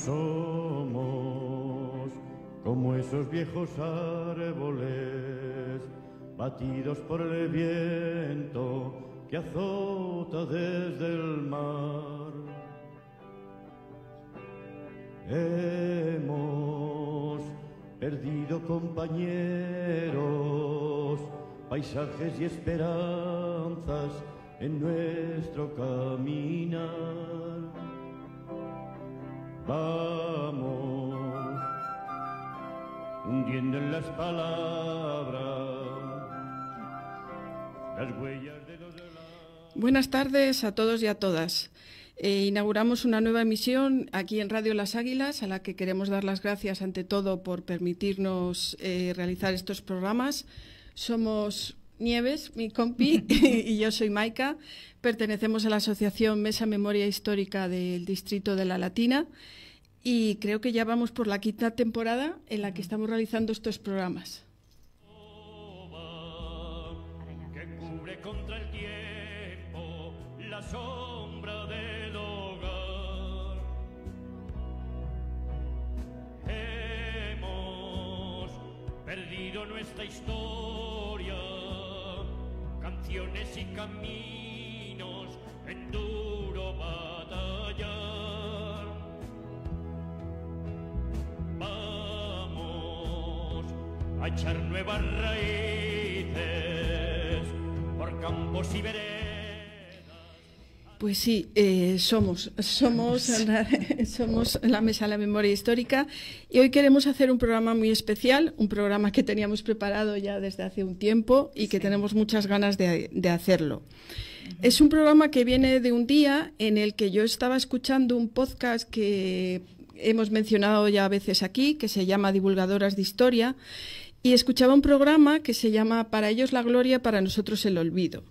Somos como esos viejos árboles batidos por el viento que azota desde el mar. Hemos perdido compañeros, paisajes y esperanzas en nuestro caminar. Vamos hundiendo en las palabras las huellas de los de la... Buenas tardes a todos y a todas. Inauguramos una nueva emisión aquí en Radio Las Águilas, a la que queremos dar las gracias ante todo por permitirnos realizar estos programas. Somos Nieves, mi compi, y yo soy Maika. Pertenecemos a la Asociación Mesa Memoria Histórica del Distrito de la Latina y creo que ya vamos por la quinta temporada en la que estamos realizando estos programas. Que cubre contra el tiempo la sombra del hogar. Hemos perdido nuestra historia, canciones y caminos en duro batallar. Vamos a echar nuevas raíces por campos y veredas. Pues sí, somos la Mesa de la Memoria Histórica y hoy queremos hacer un programa muy especial, un programa que teníamos preparado ya desde hace un tiempo y que tenemos muchas ganas de hacerlo. Es un programa que viene de un día en el que yo estaba escuchando un podcast que hemos mencionado ya a veces aquí, que se llama Divulgadoras de Historia, y escuchaba un programa que se llama Para ellos la gloria, para nosotros el olvido.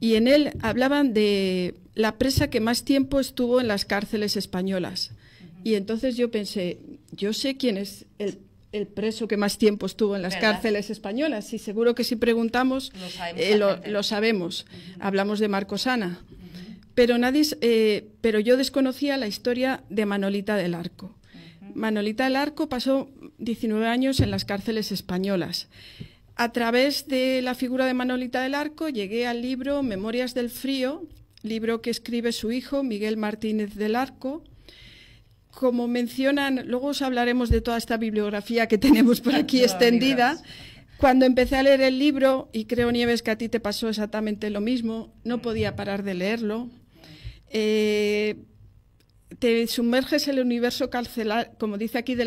Y en él hablaban de la presa que más tiempo estuvo en las cárceles españolas. Y entonces yo pensé, yo sé quién es el preso que más tiempo estuvo en las cárceles españolas. Y seguro que si preguntamos, lo sabemos. Hablamos de Marcos Ana. Pero yo desconocía la historia de Manolita del Arco. Manolita del Arco pasó 19 años en las cárceles españolas. A través de la figura de Manolita del Arco llegué al libro Memorias del Frío, libro que escribe su hijo Miguel Martínez del Arco. Como mencionan, luego os hablaremos de toda esta bibliografía que tenemos por aquí extendida. Cuando empecé a leer el libro, y creo, Nieves, que a ti te pasó exactamente lo mismo, no podía parar de leerlo. Te sumerges en el universo carcelario, como dice aquí,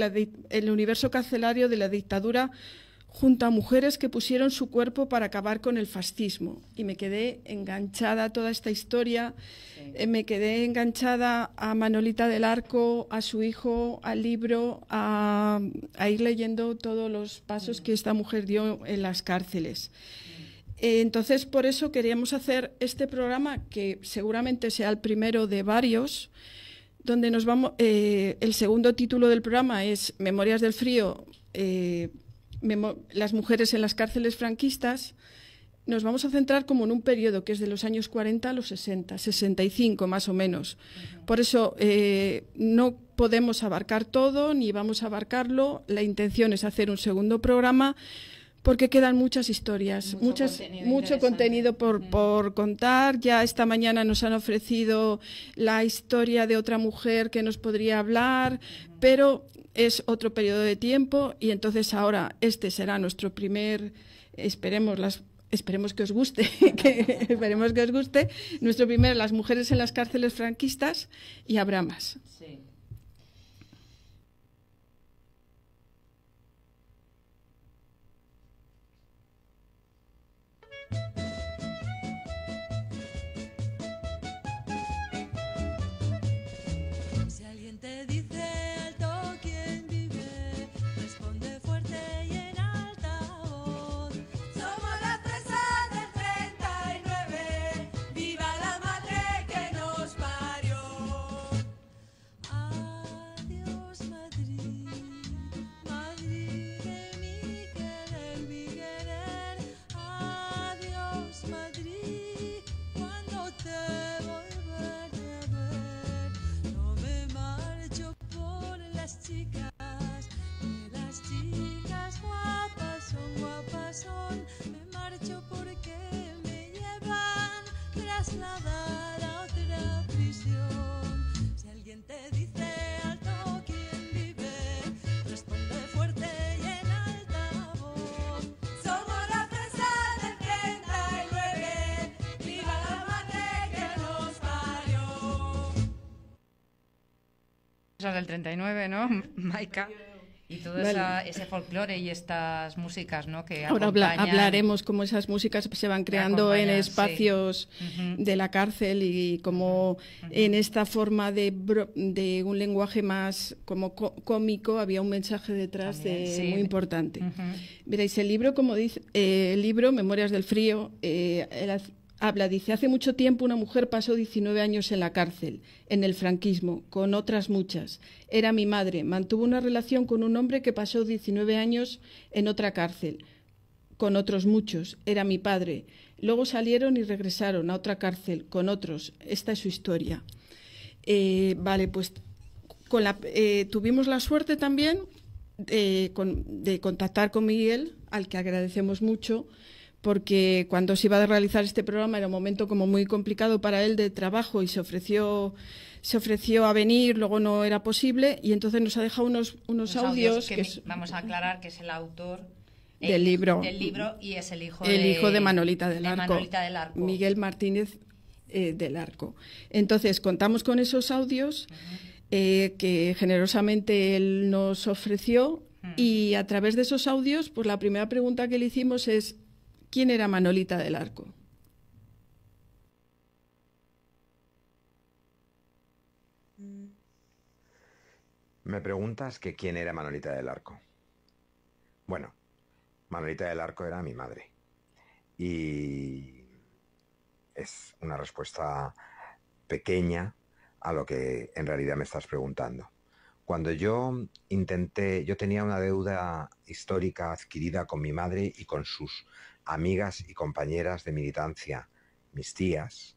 el universo carcelario de la dictadura, junto a mujeres que pusieron su cuerpo para acabar con el fascismo. Y me quedé enganchada a toda esta historia, me quedé enganchada a Manolita del Arco, a su hijo, al libro, a ir leyendo todos los pasos que esta mujer dio en las cárceles. Entonces, por eso queríamos hacer este programa, que seguramente sea el primero de varios, donde nos vamos. El segundo título del programa es Memorias del Frío, las mujeres en las cárceles franquistas. Nos vamos a centrar como en un periodo que es de los años 40 a los 60, 65 más o menos. Por eso no podemos abarcar todo, ni vamos a abarcarlo. La intención es hacer un segundo programa, porque quedan muchas historias, mucho contenido por contar. Ya esta mañana nos han ofrecido la historia de otra mujer que nos podría hablar, pero es otro periodo de tiempo y entonces ahora este será nuestro primer, esperemos que os guste, esperemos que os guste, nuestro primer, las mujeres en las cárceles franquistas, y habrá más. Sí. Si alguien te dice alto, ¿quién vive? Responde fuerte y en alta voz. Somos las presas del 39. ¡Viva la madre que nos parió! las chicas, que las chicas guapas son, me marcho porque me llevan trasladar a otra prisión. Si alguien te dice alto, ¿quién vive? Responde fuerte y en alta voz. Somos la prensa del 39, viva la madre que nos parió. Cosas del 39, ¿no, Maika? Y todo ese folclore y estas músicas, ¿no? Que ahora hablaremos cómo esas músicas se van creando en espacios de la cárcel y cómo en esta forma de un lenguaje más como cómico había un mensaje detrás muy importante. Veréis, el libro, como dice, el libro Memorias del Frío, dice, hace mucho tiempo una mujer pasó 19 años en la cárcel, en el franquismo, con otras muchas. Era mi madre, mantuvo una relación con un hombre que pasó 19 años en otra cárcel, con otros muchos. Era mi padre. Luego salieron y regresaron a otra cárcel, con otros. Esta es su historia. Vale, pues tuvimos la suerte también de contactar con Miguel, al que agradecemos mucho, porque cuando se iba a realizar este programa era un momento como muy complicado para él de trabajo y se ofreció a venir, luego no era posible y entonces nos ha dejado unos audios que vamos a aclarar que es el autor del libro y es el hijo de Manolita del Arco, Miguel Martínez del Arco. Entonces contamos con esos audios que generosamente él nos ofreció y a través de esos audios, pues la primera pregunta que le hicimos es ¿quién era Manolita del Arco? Me preguntas que quién era Manolita del Arco. Bueno, Manolita del Arco era mi madre. Y es una respuesta pequeña a lo que en realidad me estás preguntando. Cuando yo tenía una deuda histórica adquirida con mi madre y con sus amigas y compañeras de militancia, mis tías,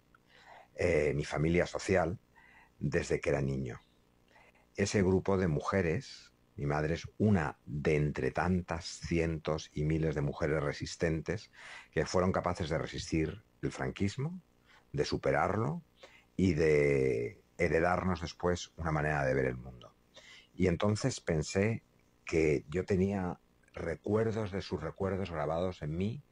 mi familia social, desde que era niño. Ese grupo de mujeres, mi madre es una de entre tantas cientos y miles de mujeres resistentes que fueron capaces de resistir el franquismo, de superarlo y de heredarnos después una manera de ver el mundo. Y entonces pensé que yo tenía recuerdos de sus recuerdos grabados en mí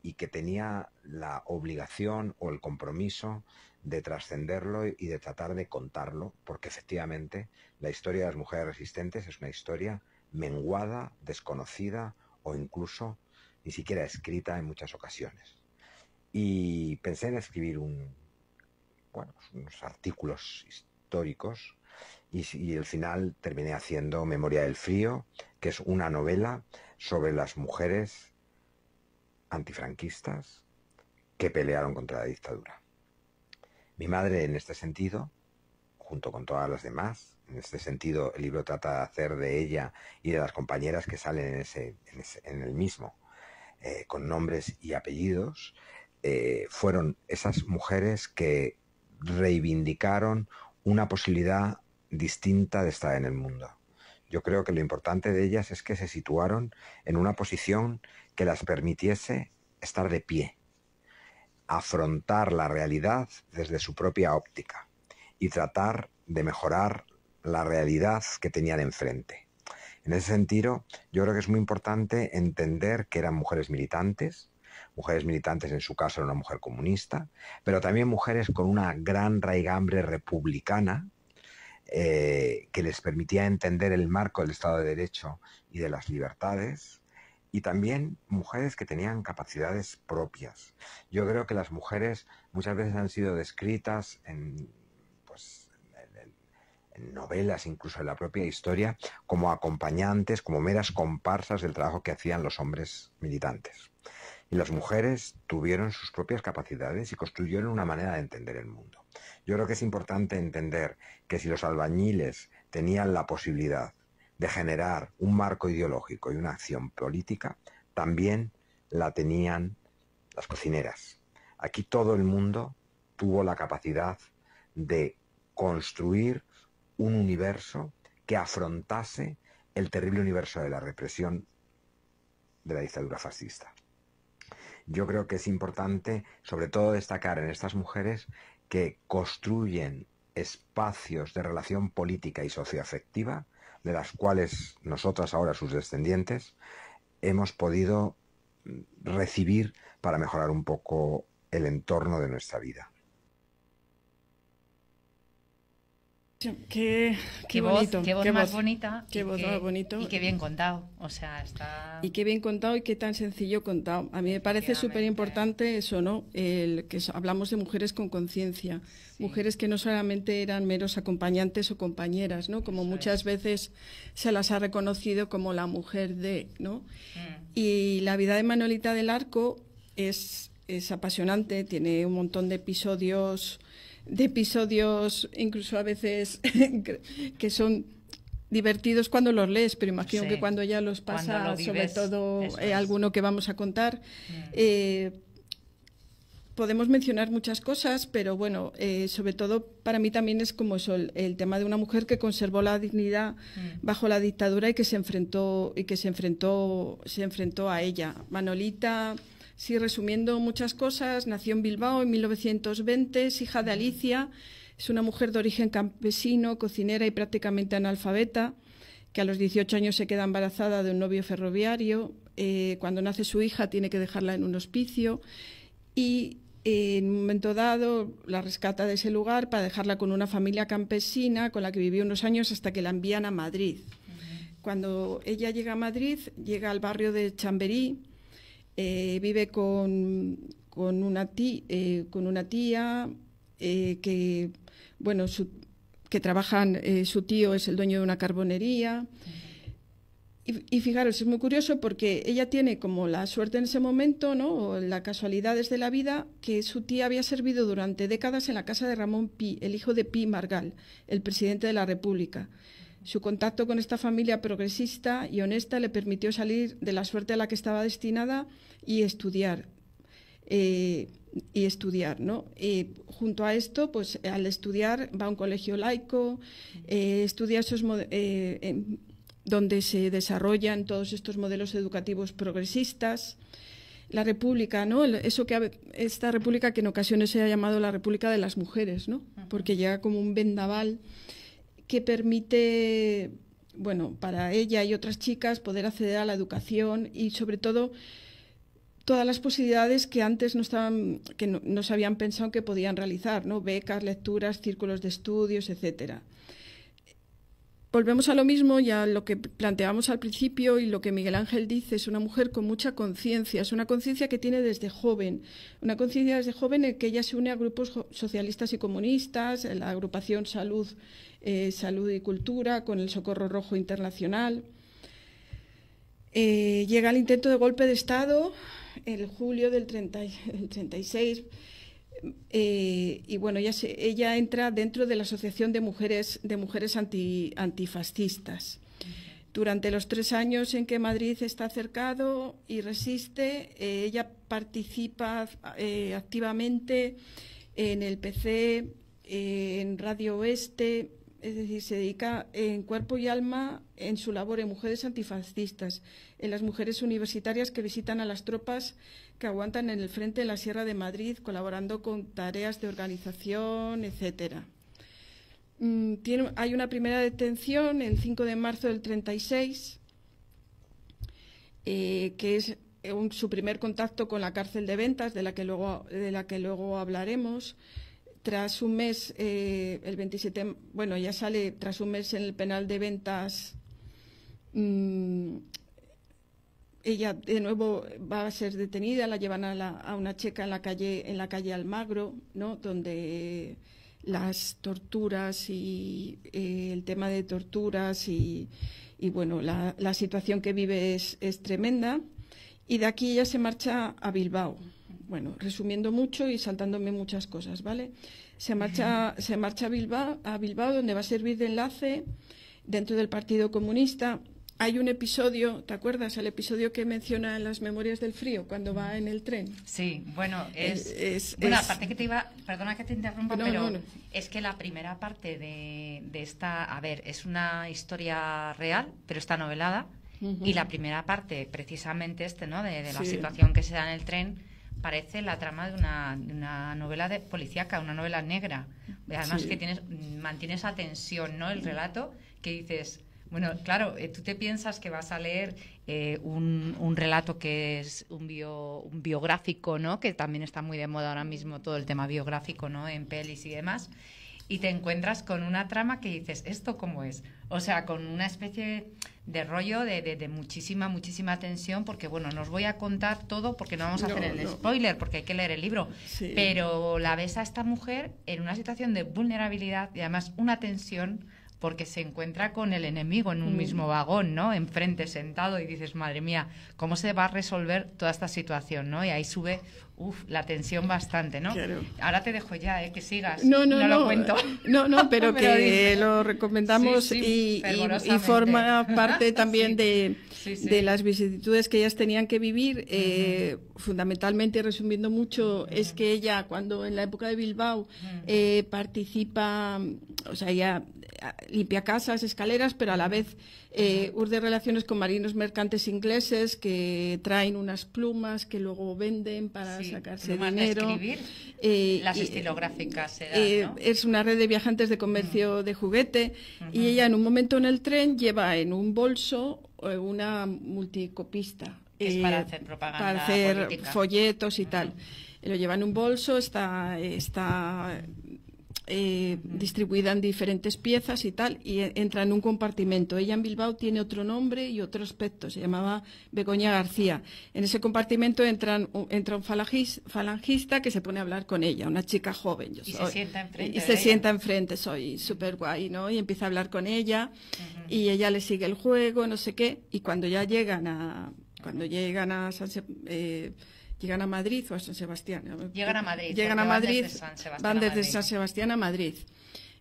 y que tenía la obligación o el compromiso de trascenderlo y de tratar de contarlo, porque efectivamente la historia de las mujeres resistentes es una historia menguada, desconocida o incluso ni siquiera escrita en muchas ocasiones. Y pensé en escribir unos artículos históricos y al final terminé haciendo Memoria del Frío, que es una novela sobre las mujeres antifranquistas que pelearon contra la dictadura. Mi madre, en este sentido, junto con todas las demás, en este sentido el libro trata de hacer de ella y de las compañeras que salen en el mismo, con nombres y apellidos, fueron esas mujeres que reivindicaron una posibilidad distinta de estar en el mundo. Yo creo que lo importante de ellas es que se situaron en una posición que las permitiese estar de pie, afrontar la realidad desde su propia óptica y tratar de mejorar la realidad que tenían enfrente. En ese sentido, yo creo que es muy importante entender que eran mujeres militantes en su caso era una mujer comunista, pero también mujeres con una gran raigambre republicana que les permitía entender el marco del Estado de Derecho y de las libertades, y también mujeres que tenían capacidades propias. Yo creo que las mujeres muchas veces han sido descritas en novelas, incluso en la propia historia, como acompañantes, como meras comparsas del trabajo que hacían los hombres militantes. Y las mujeres tuvieron sus propias capacidades y construyeron una manera de entender el mundo. Yo creo que es importante entender que si los albañiles tenían la posibilidad de generar un marco ideológico y una acción política, también la tenían las cocineras. Aquí todo el mundo tuvo la capacidad de construir un universo que afrontase el terrible universo de la represión de la dictadura fascista. Yo creo que es importante, sobre todo, destacar en estas mujeres que construyen espacios de relación política y socioafectiva, de las cuales nosotras ahora, sus descendientes, hemos podido recibir para mejorar un poco el entorno de nuestra vida. Qué bonito, qué voz más bonita, qué voz más bonito. Y qué bien contado, o sea, está... Y qué bien contado y qué tan sencillo contado. A mí me parece súper importante eso, ¿no? Hablamos de mujeres con conciencia, sí. Mujeres que no solamente eran meros acompañantes o compañeras, ¿no? Como muchas veces se las ha reconocido como la mujer de, ¿no? Y la vida de Manolita del Arco es apasionante, tiene un montón de episodios incluso a veces que son divertidos cuando los lees, pero imagino que cuando ya los pasa, sobre todo alguno que vamos a contar, podemos mencionar muchas cosas, pero bueno, sobre todo para mí también es como eso, el tema de una mujer que conservó la dignidad bajo la dictadura y que se enfrentó a ella. Manolita, sí, resumiendo muchas cosas, nació en Bilbao en 1920, es hija de Alicia, es una mujer de origen campesino, cocinera y prácticamente analfabeta, que a los 18 años se queda embarazada de un novio ferroviario. Cuando nace su hija tiene que dejarla en un hospicio y en un momento dado la rescata de ese lugar para dejarla con una familia campesina con la que vivió unos años hasta que la envían a Madrid. Cuando ella llega a Madrid, llega al barrio de Chamberí, vive con una tía que, bueno, que trabajan, su tío es el dueño de una carbonería. Y fijaros, es muy curioso porque ella tiene como la suerte en ese momento, ¿no? O la casualidades de la vida, que su tía había servido durante décadas en la casa de Ramón Pi, el hijo de Pi Margall, el presidente de la República. Su contacto con esta familia progresista y honesta le permitió salir de la suerte a la que estaba destinada y estudiar. ¿No? Junto a esto, pues al estudiar va a un colegio laico, estudia donde se desarrollan todos estos modelos educativos progresistas. La República, ¿no? Esta República que en ocasiones se ha llamado la República de las Mujeres, ¿no? Porque llega como un vendaval que permite, bueno, para ella y otras chicas poder acceder a la educación y sobre todo todas las posibilidades que antes no se habían pensado que podían realizar, ¿no? Becas, lecturas, círculos de estudios, etcétera. Volvemos a lo mismo, ya lo que planteábamos al principio y lo que Miguel Ángel dice, es una mujer con mucha conciencia, es una conciencia que tiene desde joven, una conciencia desde joven en que ella se une a grupos socialistas y comunistas, en la agrupación Salud y Cultura, con el Socorro Rojo Internacional. Llega el intento de golpe de Estado en julio del 36, y bueno, ella entra dentro de la Asociación de Mujeres Antifascistas. Durante los 3 años en que Madrid está cercado y resiste, ella participa activamente en el PC, en Radio Oeste, es decir, se dedica en cuerpo y alma en su labor en Mujeres Antifascistas, en las mujeres universitarias que visitan a las tropas que aguantan en el frente en la Sierra de Madrid, colaborando con tareas de organización, etcétera. Hay una primera detención el 5 de marzo del 36, que es su primer contacto con la cárcel de Ventas, de la que luego hablaremos. Tras un mes, el 27, bueno, ya sale tras un mes en el penal de Ventas. Ella de nuevo va a ser detenida, la llevan a una checa en la calle Almagro, ¿no? Donde las torturas y el tema de torturas y bueno, la situación que vive es tremenda. Y de aquí ella se marcha a Bilbao. Bueno, resumiendo mucho y saltándome muchas cosas, ¿vale? Se marcha a Bilbao, donde va a servir de enlace dentro del Partido Comunista. hay un episodio, ¿te acuerdas? El episodio que menciona en las Memorias del Frío, cuando va en el tren. Sí, bueno, es aparte que te iba, perdona que te interrumpa, No, pero no. es que la primera parte de esta, a ver, es una historia real, pero está novelada, y la primera parte, precisamente ¿no? De la Sí. situación que se da en el tren, parece la trama de una novela de policíaca, una novela negra. Además Sí. que mantiene esa tensión, ¿no? El relato que dices, bueno, claro, tú te piensas que vas a leer un relato que es un biográfico, ¿no? Que también está muy de moda ahora mismo todo el tema biográfico, ¿no? En pelis y demás. Y te encuentras con una trama que dices, ¿esto cómo es? O sea, con una especie de rollo de muchísima tensión, porque bueno, no os voy a contar todo porque no vamos a hacer el spoiler, porque hay que leer el libro, Sí. pero la ves a esta mujer en una situación de vulnerabilidad y además una tensión porque se encuentra con el enemigo en un mismo vagón, ¿no? Enfrente, sentado, y dices, madre mía, ¿cómo se va a resolver toda esta situación, ¿no? Y ahí sube, la tensión bastante, ¿no? Claro. Ahora te dejo ya, que sigas. No lo cuento. No, pero Me lo que dices. lo recomendamos Sí, y fervorosamente. forma parte también Sí. de las vicisitudes que ellas tenían que vivir. Fundamentalmente, resumiendo mucho, es que ella, cuando en la época de Bilbao participa, o sea, ella limpia casas, escaleras, pero a la vez urde relaciones con marinos mercantes ingleses que traen unas plumas que luego venden para sacarse plumas de dinero. escribir, las estilográficas ¿no? Es una red de viajantes de comercio de juguete y ella en un momento en el tren lleva en un bolso una multicopista. Es para hacer propaganda para hacer política. Folletos y tal. Lo lleva en un bolso, está distribuida en diferentes piezas y tal, y entra en un compartimento. Ella en Bilbao tiene otro nombre y otro aspecto, se llamaba Begoña García. En ese compartimento entra un falangista que se pone a hablar con ella, una chica joven. Se sienta enfrente. Y se sienta enfrente, soy súper guay, ¿no? Y empieza a hablar con ella, y ella le sigue el juego, no sé qué, y cuando ya llegan a llegan a Madrid o a San Sebastián. Llegan a Madrid. Van desde San Sebastián a Madrid.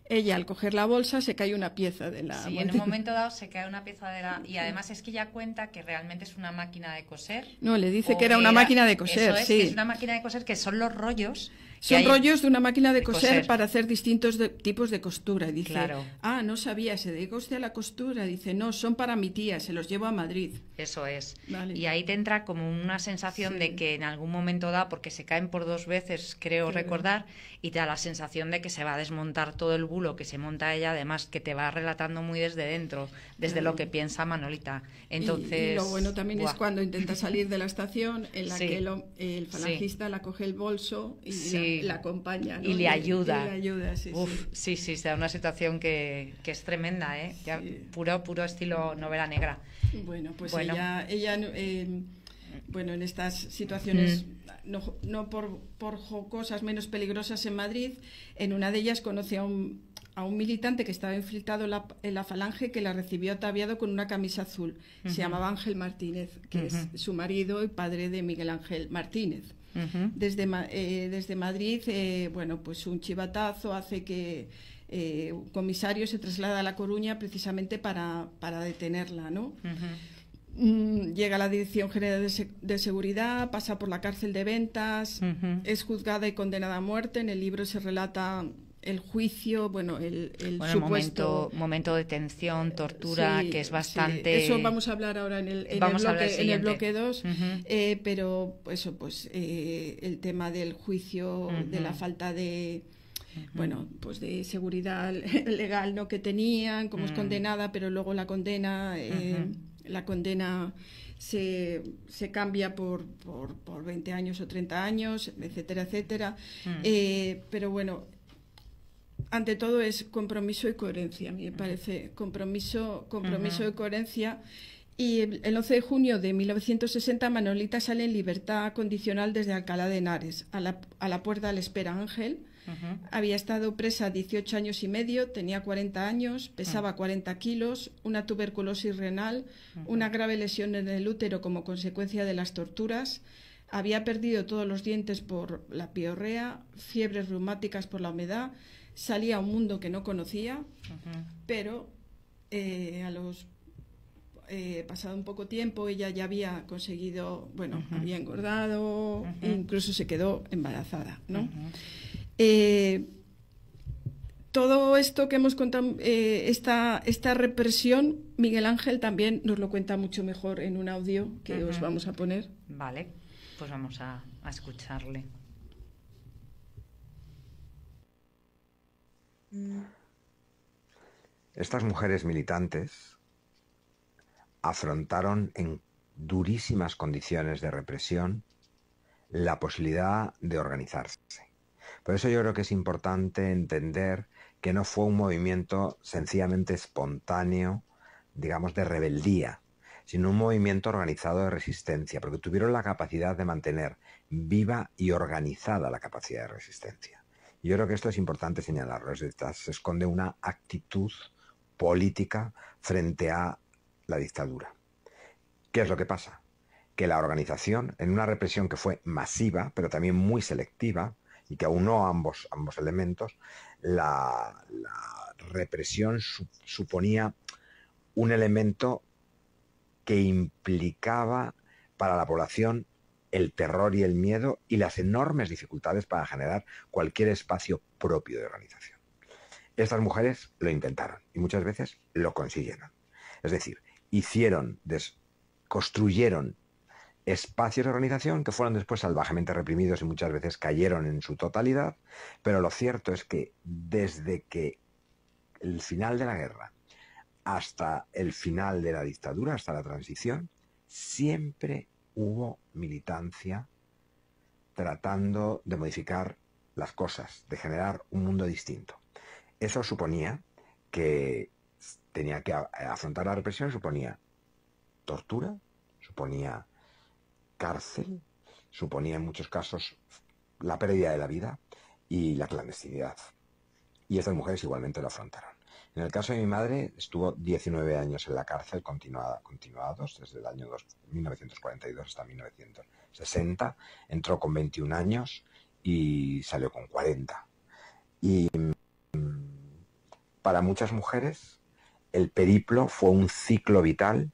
Ella, al coger la bolsa, se cae una pieza de la... Sí, en un momento dado se cae una pieza de la... Y además es que ella cuenta que realmente es una máquina de coser. No, le dice que era una máquina de coser, eso es, sí. que es una máquina de coser, que son los rollos... Son rollos de una máquina de coser para hacer distintos tipos de costura. Y dice, claro. No sabía, ¿se dedica usted a la costura? Dice, no, son para mi tía, se los llevo a Madrid. Eso es. Vale. Y ahí te entra como una sensación de que en algún momento da, porque se caen por 2 veces, creo recordar, y te da la sensación de que se va a desmontar todo el bulo que se monta ella, además que te va relatando muy desde dentro, desde lo que piensa Manolita. Entonces, y lo bueno también es cuando intenta salir de la estación en la que el falangista la coge el bolso y la acompaña, ¿no? Y le ayuda. Y le ayuda, sí, se da una situación que es tremenda, ¿eh? Ya, puro estilo novela negra. Bueno, pues ella bueno, en estas situaciones, no por cosas menos peligrosas en Madrid, en una de ellas conoce a un militante que estaba infiltrado en la Falange, que la recibió ataviado con una camisa azul. Se llamaba Ángel Martínez, que es su marido y padre de Miguel Ángel Martínez. Desde Madrid, bueno, pues un chivatazo hace que un comisario se traslada a La Coruña precisamente para detenerla, ¿no? Llega a la Dirección General de Seguridad, pasa por la cárcel de Ventas, es juzgada y condenada a muerte. En el libro se relata el juicio, bueno, el supuesto... momento de tensión, tortura, que es bastante... Sí. Eso vamos a hablar ahora en el bloque 2, pero eso, pues el tema del juicio, de la falta de... Bueno, pues de seguridad legal, ¿no?, que tenían, como es condenada, pero luego la condena se cambia por 20 años o 30 años, etcétera, etcétera. Pero bueno, ante todo es compromiso y coherencia, a mí me parece, compromiso y coherencia. Y el 11 de junio de 1960 Manolita sale en libertad condicional desde Alcalá de Henares. A la puerta le espera Ángel. Había estado presa 18 años y medio, tenía 40 años, pesaba 40 kilos, una tuberculosis renal, una grave lesión en el útero como consecuencia de las torturas, había perdido todos los dientes por la piorrea, fiebres reumáticas por la humedad, salía a un mundo que no conocía, pero pasado un poco tiempo, ella ya había conseguido, bueno, había engordado, e incluso se quedó embarazada, ¿no? Todo esto que hemos contado, esta represión, Miguel Ángel también nos lo cuenta mucho mejor en un audio que os vamos a poner. Vale, pues vamos a escucharle. Estas mujeres militantes afrontaron en durísimas condiciones de represión la posibilidad de organizarse. Por eso yo creo que es importante entender que no fue un movimiento sencillamente espontáneo, digamos, de rebeldía, sino un movimiento organizado de resistencia, porque tuvieron la capacidad de mantener viva y organizada la capacidad de resistencia. Y yo creo que esto es importante señalarlo, se esconde una actitud política frente a la dictadura. ¿Qué es lo que pasa? Que la organización, en una represión que fue masiva, pero también muy selectiva, y que aunó ambos elementos, la represión suponía un elemento que implicaba para la población el terror y el miedo y las enormes dificultades para generar cualquier espacio propio de organización. Estas mujeres lo intentaron y muchas veces lo consiguieron. Es decir, construyeron espacios de organización que fueron después salvajemente reprimidos y muchas veces cayeron en su totalidad, pero lo cierto es que desde que el final de la guerra hasta el final de la dictadura, hasta la transición, siempre hubo militancia tratando de modificar las cosas, de generar un mundo distinto. Eso suponía que tenía que afrontar la represión, suponía tortura, suponía cárcel, suponía en muchos casos la pérdida de la vida y la clandestinidad. Y estas mujeres igualmente lo afrontaron. En el caso de mi madre, estuvo 19 años en la cárcel continuados, desde el año 1942 hasta 1960. Entró con 21 años y salió con 40. Y para muchas mujeres, el periplo fue un ciclo vital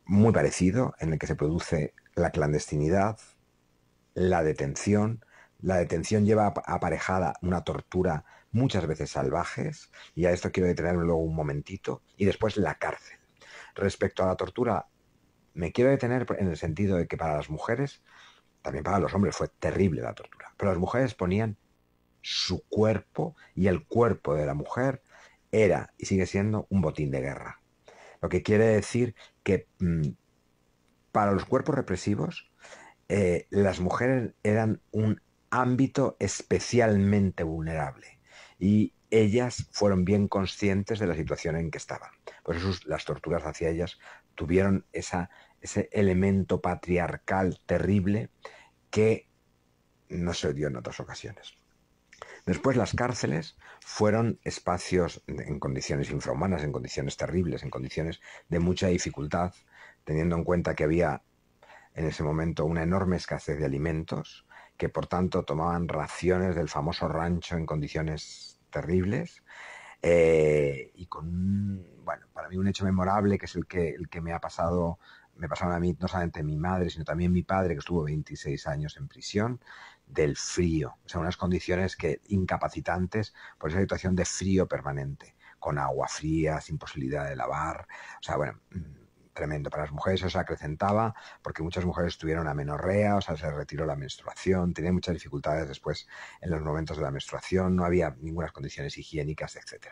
muy parecido, en el que se produce la clandestinidad, la detención. La detención lleva aparejada una tortura muchas veces salvajes, y a esto quiero detenerme luego un momentito, y después la cárcel. Respecto a la tortura, me quiero detener en el sentido de que para las mujeres, también para los hombres fue terrible la tortura, pero las mujeres ponían su cuerpo, y el cuerpo de la mujer era y sigue siendo un botín de guerra. Lo que quiere decir que para los cuerpos represivos las mujeres eran un ámbito especialmente vulnerable y ellas fueron bien conscientes de la situación en que estaban. Por eso las torturas hacia ellas tuvieron ese elemento patriarcal terrible que no se dio en otras ocasiones. Después las cárceles fueron espacios en condiciones infrahumanas, en condiciones terribles, en condiciones de mucha dificultad, teniendo en cuenta que había en ese momento una enorme escasez de alimentos, que por tanto tomaban raciones del famoso rancho en condiciones terribles, y con, bueno, para mí un hecho memorable, que es el que me pasaron a mí, no solamente mi madre, sino también mi padre, que estuvo 26 años en prisión, del frío, o sea, unas condiciones incapacitantes por esa situación de frío permanente, con agua fría, sin posibilidad de lavar, o sea, bueno, tremendo. Para las mujeres eso se acrecentaba porque muchas mujeres tuvieron amenorrea, o sea, se retiró la menstruación, tenían muchas dificultades después en los momentos de la menstruación, no había ninguna condiciones higiénicas, etc.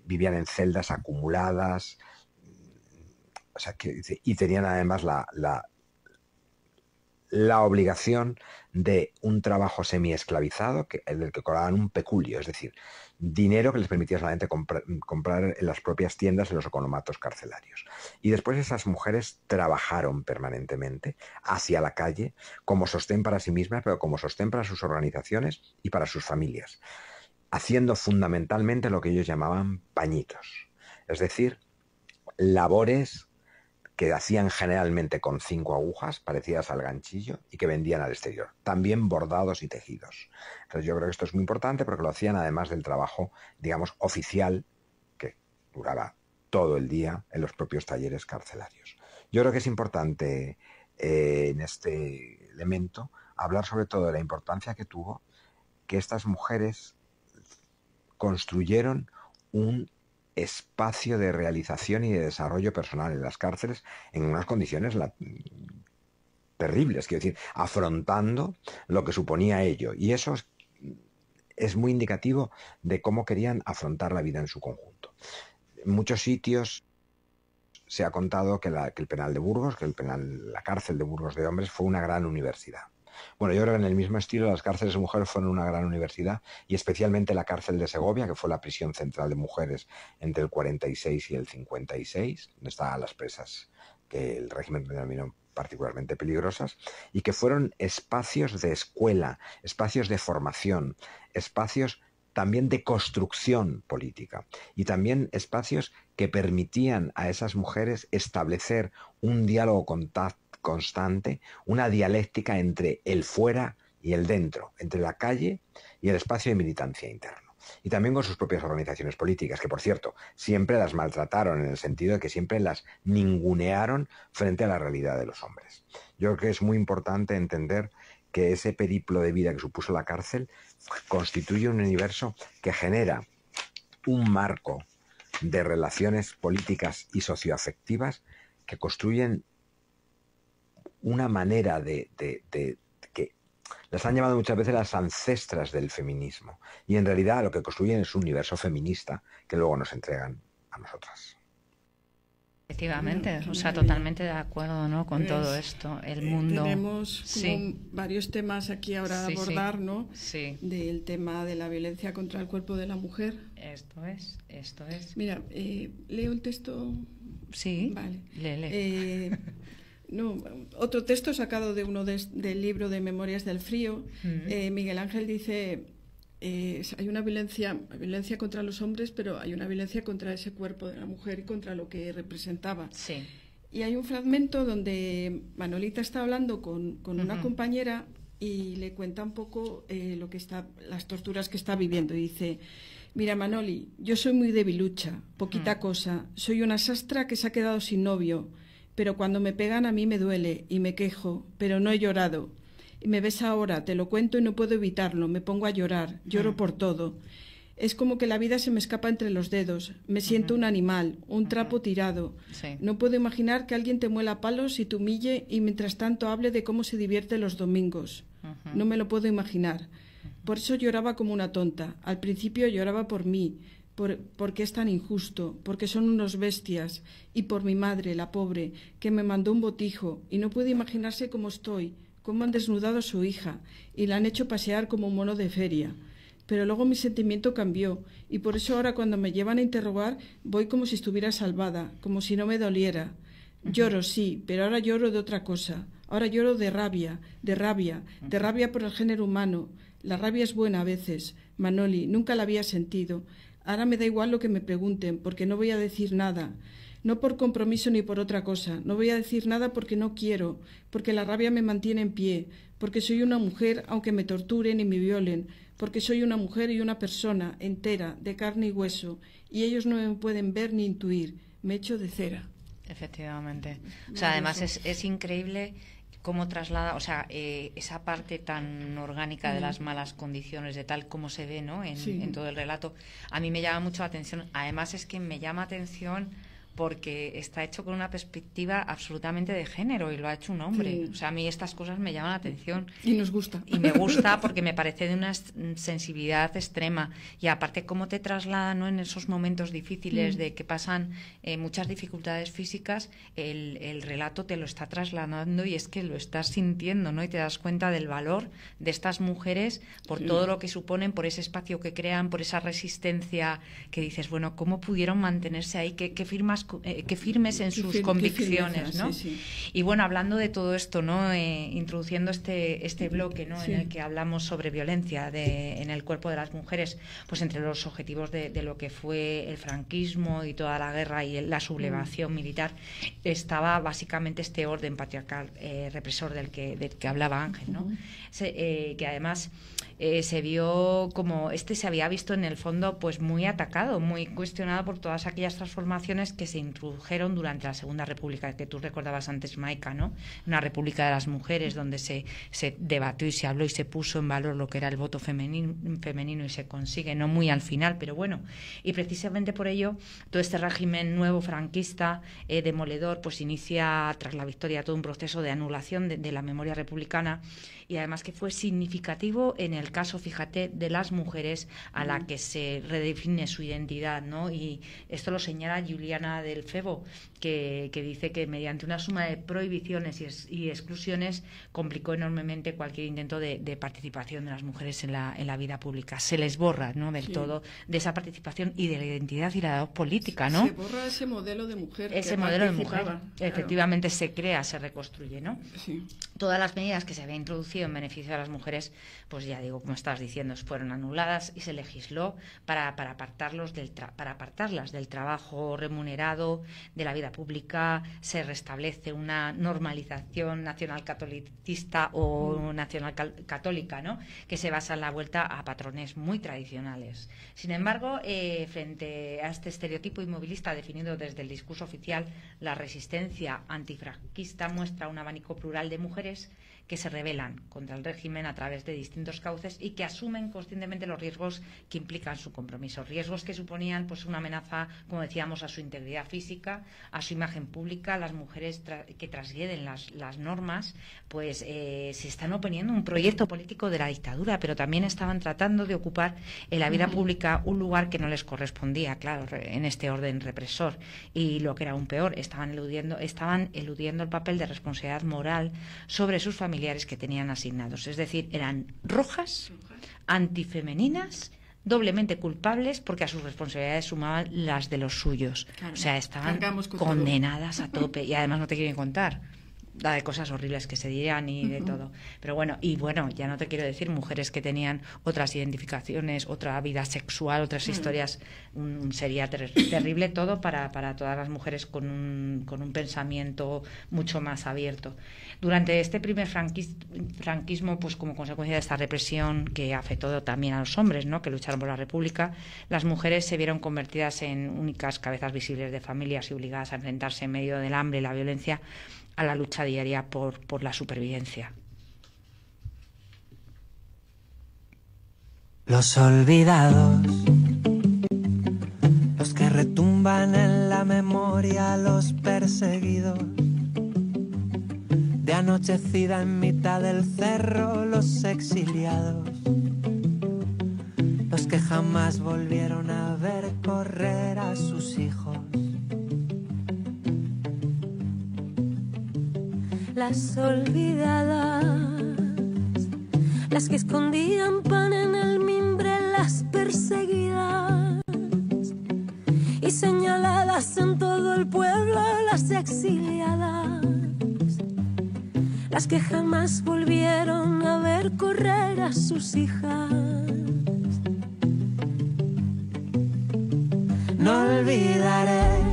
Vivían en celdas acumuladas, o sea, y tenían además la obligación de un trabajo semi-esclavizado, del que cobraban un peculio, es decir, dinero que les permitía solamente comprar en las propias tiendas, en los economatos carcelarios. Y después esas mujeres trabajaron permanentemente hacia la calle como sostén para sí mismas, pero como sostén para sus organizaciones y para sus familias, haciendo fundamentalmente lo que ellos llamaban pañitos, es decir, labores que hacían generalmente con 5 agujas parecidas al ganchillo y que vendían al exterior, también bordados y tejidos. Entonces yo creo que esto es muy importante porque lo hacían además del trabajo, digamos, oficial, que duraba todo el día en los propios talleres carcelarios. Yo creo que es importante en este elemento hablar sobre todo de la importancia que tuvo que estas mujeres construyeron un espacio de realización y de desarrollo personal en las cárceles en unas condiciones terribles, quiero decir, afrontando lo que suponía ello. Y eso es muy indicativo de cómo querían afrontar la vida en su conjunto. En muchos sitios se ha contado que el penal de Burgos, la cárcel de Burgos de hombres fue una gran universidad. Bueno, yo creo que en el mismo estilo las cárceles de mujeres fueron una gran universidad, y especialmente la cárcel de Segovia, que fue la prisión central de mujeres entre el 46 y el 56, donde estaban las presas que el régimen denominó particularmente peligrosas, y que fueron espacios de escuela, espacios de formación, espacios también de construcción política, y también espacios que permitían a esas mujeres establecer un diálogo constante, una dialéctica entre el fuera y el dentro, entre la calle y el espacio de militancia interno. Y también con sus propias organizaciones políticas, que por cierto, siempre las maltrataron en el sentido de que siempre las ningunearon frente a la realidad de los hombres. Yo creo que es muy importante entender que ese periplo de vida que supuso la cárcel constituye un universo que genera un marco de relaciones políticas y socioafectivas que construyen una manera que las han llamado muchas veces las ancestras del feminismo, y en realidad lo que construyen es un universo feminista que luego nos entregan a nosotras. Efectivamente, o sea, totalmente de acuerdo, ¿no?, con todo esto, el mundo. Tenemos como varios temas aquí ahora a abordar, ¿no? Sí. Del tema de la violencia contra el cuerpo de la mujer. Esto es. Mira, leo el texto. Sí, vale. Léele. No, otro texto sacado de del libro de Memorias del Frío. Miguel Ángel dice: hay una violencia contra los hombres, pero hay una violencia contra ese cuerpo de la mujer y contra lo que representaba. Sí. Y hay un fragmento donde Manolita está hablando con una compañera y le cuenta un poco las torturas que está viviendo. Y dice: mira, Manoli, yo soy muy debilucha, poquita cosa, soy una sastra que se ha quedado sin novio, pero cuando me pegan a mí me duele y me quejo, pero no he llorado. Y me ves ahora, te lo cuento y no puedo evitarlo, me pongo a llorar, lloro por todo. Es como que la vida se me escapa entre los dedos, me siento un animal, un trapo tirado. Sí. No puedo imaginar que alguien te muela palos y te humille y mientras tanto hable de cómo se divierte los domingos. No me lo puedo imaginar. Por eso lloraba como una tonta. Al principio lloraba por mí, porque es tan injusto, porque son unos bestias, y por mi madre, la pobre, que me mandó un botijo, y no puede imaginarse cómo estoy, cómo han desnudado a su hija, y la han hecho pasear como un mono de feria. Pero luego mi sentimiento cambió, y por eso ahora cuando me llevan a interrogar voy como si estuviera salvada, como si no me doliera. Lloro, sí, pero ahora lloro de otra cosa. Ahora lloro de rabia por el género humano. La rabia es buena a veces, Manoli, nunca la había sentido. Ahora me da igual lo que me pregunten, porque no voy a decir nada. No por compromiso ni por otra cosa. No voy a decir nada porque no quiero, porque la rabia me mantiene en pie, porque soy una mujer aunque me torturen y me violen, porque soy una mujer y una persona entera, de carne y hueso, y ellos no me pueden ver ni intuir. Me echo de cera. Efectivamente. O sea, además es increíble cómo traslada, o sea, esa parte tan orgánica de las malas condiciones, de tal como se ve, ¿no?, en todo el relato. A mí me llama mucho la atención. Además es que me llama atención porque está hecho con una perspectiva absolutamente de género y lo ha hecho un hombre. Sí. O sea, a mí estas cosas me llaman la atención. Y nos gusta. Y me gusta porque me parece de una sensibilidad extrema. Y aparte cómo te traslada, ¿no?, en esos momentos difíciles de que pasan muchas dificultades físicas, el relato te lo está trasladando y es que lo estás sintiendo, ¿no? Y te das cuenta del valor de estas mujeres por todo lo que suponen, por ese espacio que crean, por esa resistencia que dices, bueno, ¿cómo pudieron mantenerse ahí? ¿Qué firmes en sus convicciones, ¿no? Sí. Y bueno, hablando de todo esto, ¿no?, introduciendo este bloque, ¿no?, en el que hablamos sobre violencia en el cuerpo de las mujeres, pues entre los objetivos de lo que fue el franquismo y toda la guerra y la sublevación militar estaba básicamente este orden patriarcal represor del que hablaba Ángel, ¿no? Que además se vio como se había visto en el fondo pues muy atacado, muy cuestionado por todas aquellas transformaciones que se introdujeron durante la Segunda República, que tú recordabas antes, Maika, ¿no? Una república de las mujeres donde se debatió y se habló y se puso en valor lo que era el voto femenino y se consigue, no muy al final, pero bueno. Y precisamente por ello, todo este régimen nuevo franquista, demoledor, pues inicia tras la victoria todo un proceso de anulación de la memoria republicana, y además que fue significativo en el caso, fíjate, de las mujeres a la que se redefine su identidad, ¿no? Y esto lo señala Juliana del Febo, que dice que mediante una suma de prohibiciones y exclusiones complicó enormemente cualquier intento de participación de las mujeres en la vida pública. Se les borra, ¿no?, del todo de esa participación y de la identidad y la política, ¿no? Se borra ese modelo de mujer. Ese que modelo de mujer, participaba, efectivamente, se crea, se reconstruye, ¿no? Sí. Todas las medidas que se habían introducido en beneficio de las mujeres, pues ya digo, como estabas diciendo, fueron anuladas y se legisló para apartarlas del trabajo remunerado, de la vida pública. Se restablece una normalización nacional catolicista o nacional católica, ¿no?, que se basa en la vuelta a patrones muy tradicionales. Sin embargo, frente a este estereotipo inmovilista definido desde el discurso oficial, la resistencia antifranquista muestra un abanico plural de mujeres que se rebelan contra el régimen a través de distintos cauces y que asumen conscientemente los riesgos que implican su compromiso. Riesgos que suponían pues una amenaza, como decíamos, a su integridad física, a su imagen pública. Las mujeres que transgreden las normas pues se están oponiendo a un proyecto político de la dictadura, pero también estaban tratando de ocupar en la vida pública un lugar que no les correspondía, claro, en este orden represor. Y lo que era aún peor, estaban eludiendo el papel de responsabilidad moral sobre sus familiares que tenían asignados. Es decir, eran rojas, antifemeninas, doblemente culpables, porque a sus responsabilidades sumaban las de los suyos. Claro, o sea, estaban con condenadas a tope. Y además no te quieren contar la de cosas horribles que se dirían y de todo. Pero bueno, ya no te quiero decir mujeres que tenían otras identificaciones, otra vida sexual, otras historias. Sería terrible todo para todas las mujeres con un pensamiento mucho más abierto. Durante este primer franquismo, pues como consecuencia de esta represión que afectó también a los hombres, ¿no?, que lucharon por la República, las mujeres se vieron convertidas en únicas cabezas visibles de familias y obligadas a enfrentarse en medio del hambre y la violencia a la lucha diaria por la supervivencia. Los olvidados, los que retumban en la memoria, los perseguidos, de anochecida en mitad del cerro, los exiliados, los que jamás volvieron a ver correr a sus hijos. Las olvidadas, las que escondían pan en el mimbre, las perseguidas y señaladas en todo el pueblo, las exiliadas, las que jamás volvieron a ver correr a sus hijas. No olvidaré,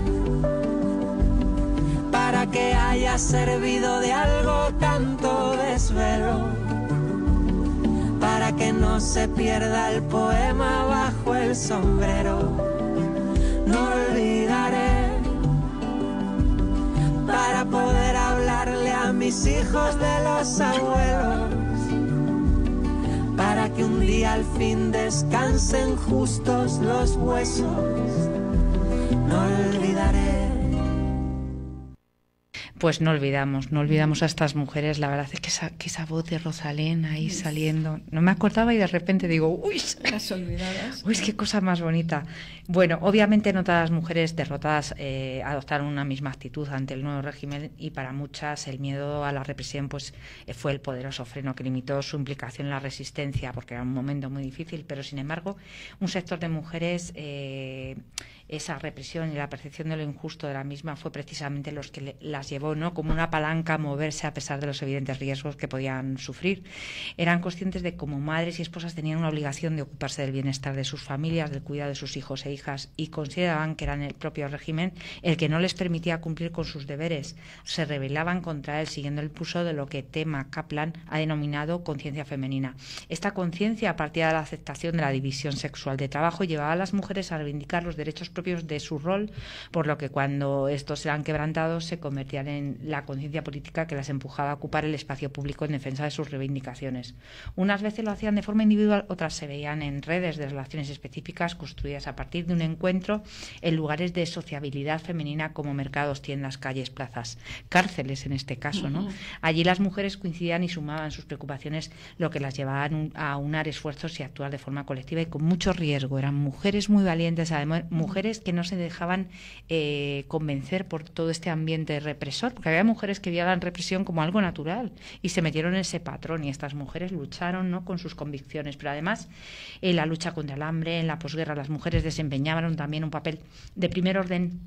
para que haya servido de algo tanto desvelo, para que no se pierda el poema bajo el sombrero. No olvidaré, para poder hablarle a mis hijos de los abuelos, para que un día al fin descansen justos los huesos. No olvidaré. Pues no olvidamos a estas mujeres. La verdad es que esa voz de Rosalén ahí saliendo, no me acordaba y de repente digo, uy, las olvidadas. Uy, qué cosa más bonita. Bueno, obviamente no todas las mujeres derrotadas adoptaron una misma actitud ante el nuevo régimen, y para muchas el miedo a la represión pues fue el poderoso freno que limitó su implicación en la resistencia, porque era un momento muy difícil. Pero sin embargo, un sector de mujeres, esa represión y la percepción de lo injusto de la misma fue precisamente los que las llevó visto, ¿no?, como una palanca a moverse a pesar de los evidentes riesgos que podían sufrir. Eran conscientes de que como madres y esposas tenían una obligación de ocuparse del bienestar de sus familias, del cuidado de sus hijos e hijas, y consideraban que era el propio régimen el que no les permitía cumplir con sus deberes. Se rebelaban contra él, siguiendo el pulso de lo que Tema Kaplan ha denominado conciencia femenina. Esta conciencia partía de la aceptación de la división sexual de trabajo y llevaba a las mujeres a reivindicar los derechos propios de su rol, por lo que cuando estos eran quebrantados se convertían en la conciencia política que las empujaba a ocupar el espacio público en defensa de sus reivindicaciones. Unas veces lo hacían de forma individual, otras se veían en redes de relaciones específicas construidas a partir de un encuentro en lugares de sociabilidad femenina como mercados, tiendas, calles, plazas, cárceles en este caso, ¿no? Allí las mujeres coincidían y sumaban sus preocupaciones, lo que las llevaban a unar esfuerzos y actuar de forma colectiva y con mucho riesgo. Eran mujeres muy valientes, además mujeres que no se dejaban convencer por todo este ambiente represor, porque había mujeres que veían la represión como algo natural y se metieron en ese patrón, y estas mujeres lucharon, ¿no?, con sus convicciones. Pero además en la lucha contra el hambre, en la posguerra, las mujeres desempeñaban también un papel de primer orden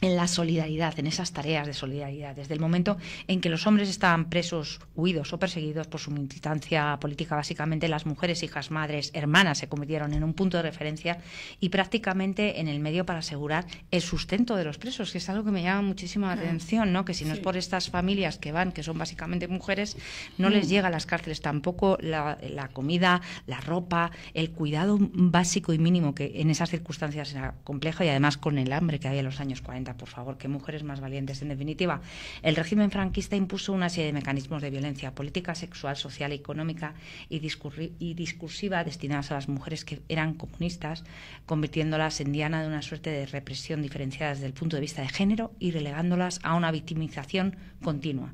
en la solidaridad, en esas tareas de solidaridad. Desde el momento en que los hombres estaban presos, huidos o perseguidos por su militancia política, básicamente las mujeres, hijas, madres, hermanas se convirtieron en un punto de referencia y prácticamente en el medio para asegurar el sustento de los presos, que es algo que me llama muchísimo la atención, ¿no?, que si no es por estas familias que van, que son básicamente mujeres, no les llega a las cárceles tampoco la comida, la ropa, el cuidado básico y mínimo, que en esas circunstancias era complejo, y además con el hambre que había en los años 40. Por favor, qué mujeres más valientes. En definitiva, el régimen franquista impuso una serie de mecanismos de violencia política, sexual, social, económica y discursiva destinados a las mujeres que eran comunistas, convirtiéndolas en diana de una suerte de represión diferenciada desde el punto de vista de género y relegándolas a una victimización continua.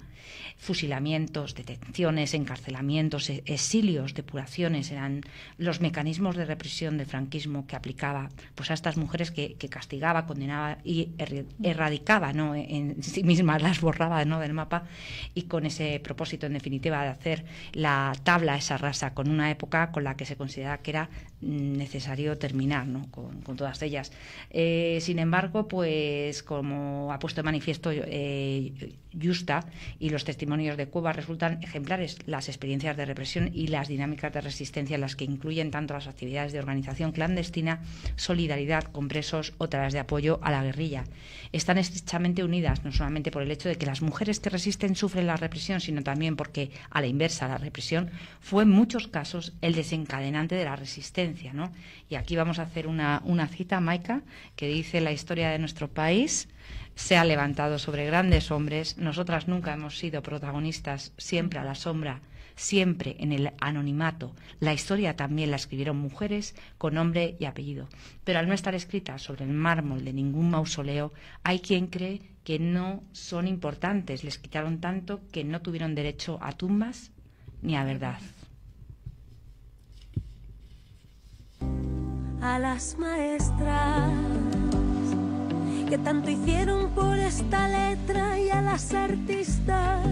Fusilamientos, detenciones, encarcelamientos, exilios, depuraciones eran los mecanismos de represión del franquismo que aplicaba, pues, a estas mujeres que castigaba, condenaba y erradicaba, ¿no?, en sí mismas, las borraba, ¿no?, del mapa, y con ese propósito, en definitiva, de hacer la tabla a esa raza con una época con la que se consideraba que era necesario terminar, ¿no?, con todas ellas. Sin embargo, pues, como ha puesto de manifiesto Yusta y los testimonios de Cuba, resultan ejemplares las experiencias de represión y las dinámicas de resistencia, en las que incluyen tanto las actividades de organización clandestina, solidaridad con presos o tareas de apoyo a la guerrilla. Están estrechamente unidas, no solamente por el hecho de que las mujeres que resisten sufren la represión, sino también porque, a la inversa, la represión fue en muchos casos el desencadenante de la resistencia, ¿no? Y aquí vamos a hacer una cita, Maika, que dice: la historia de nuestro país se ha levantado sobre grandes hombres. Nosotras nunca hemos sido protagonistas, siempre a la sombra, siempre en el anonimato. La historia también la escribieron mujeres con nombre y apellido. Pero al no estar escrita sobre el mármol de ningún mausoleo, hay quien cree que no son importantes. Les quitaron tanto que no tuvieron derecho a tumbas ni a verdad. A las maestras que tanto hicieron por esta letra, y a las artistas,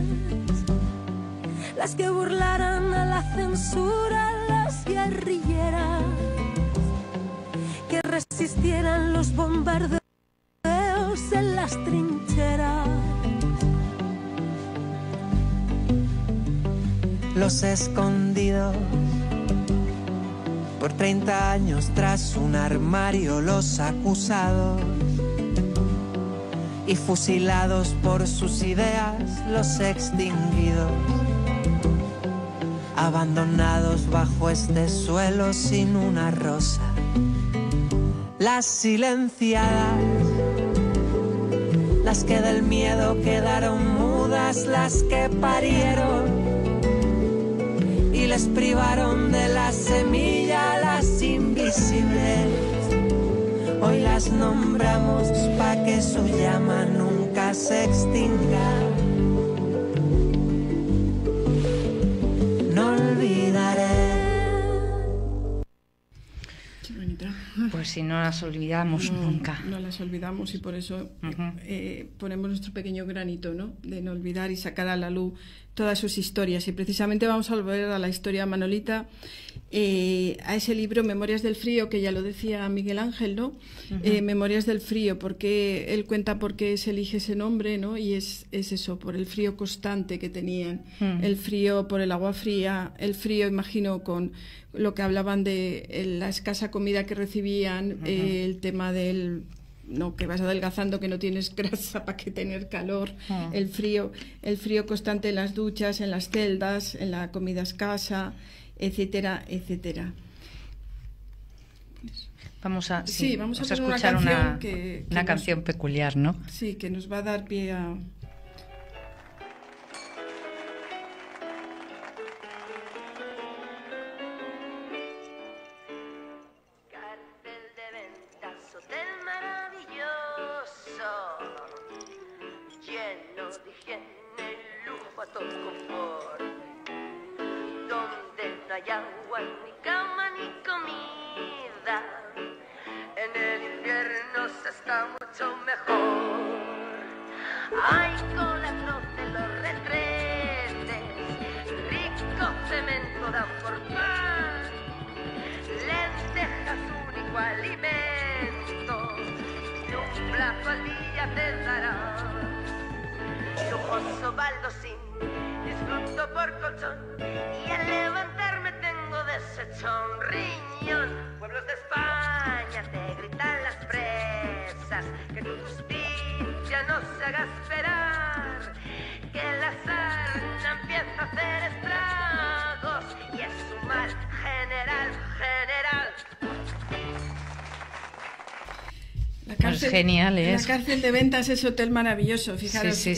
las que burlaran a la censura, las guerrilleras que resistieran los bombardeos en las trincheras. Los escondidos por 30 años tras un armario, los acusados y fusilados por sus ideas, los extinguidos, abandonados bajo este suelo sin una rosa, las silenciadas, las que del miedo quedaron mudas, las que parieron y les privaron de la semilla, las invisibles. Hoy las nombramos pa' que su llama nunca se extinga. No olvidaré. Pues Pues si no las olvidamos nunca. No las olvidamos y por eso Ujú. ponemos nuestro pequeño granito, ¿no? De no olvidar y sacar a la luz todas sus historias. Y precisamente vamos a volver a la historia de Manolita, a ese libro Memorias del Frío, que ya lo decía Miguel Ángel, ¿no? Memorias del Frío, porque él cuenta por qué se elige ese nombre, ¿no? Y es eso, por el frío constante que tenían, el frío por el agua fría, el frío, imagino, con lo que hablaban de la escasa comida que recibían, el tema del... No, que vas adelgazando, que no tienes grasa para que tener calor, el frío constante en las duchas, en las celdas, en la comida escasa, etcétera, etcétera. Vamos a poner escuchar una canción peculiar, ¿no? Sí, que nos va a dar pie a... Agua, ni cama, ni comida. En el invierno se está mucho mejor. Hay cola atroz de los retretes, rico cemento dan por pan, lentejas único alimento, y un plazo al día te dará. Lujoso baldosín, disfruto por colchón, y al levantarme tengo deshecho un riñón. Pueblos de España te gritan las presas, que tu justicia no se haga esperar, que la sarna empieza a hacer estragos, y es un mal general, general. La cárcel, genial, ¿eh? La cárcel de Ventas es hotel maravilloso. Fijaros, Sí.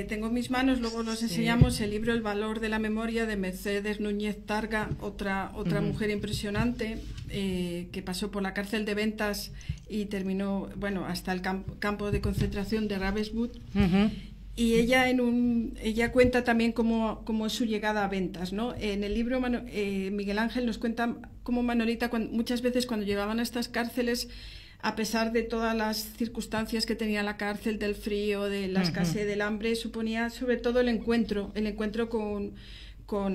tengo en mis manos, luego nos enseñamos el libro El valor de la memoria de Mercedes Núñez Targa, otra mujer impresionante, que pasó por la cárcel de Ventas y terminó, bueno, hasta el campo de concentración de Ravensbrück. Y ella cuenta también cómo es su llegada a Ventas, ¿no? En el libro Miguel Ángel nos cuenta cómo Manolita muchas veces cuando llegaban a estas cárceles, a pesar de todas las circunstancias que tenía la cárcel, del frío, de la escasez, del hambre, suponía sobre todo el encuentro con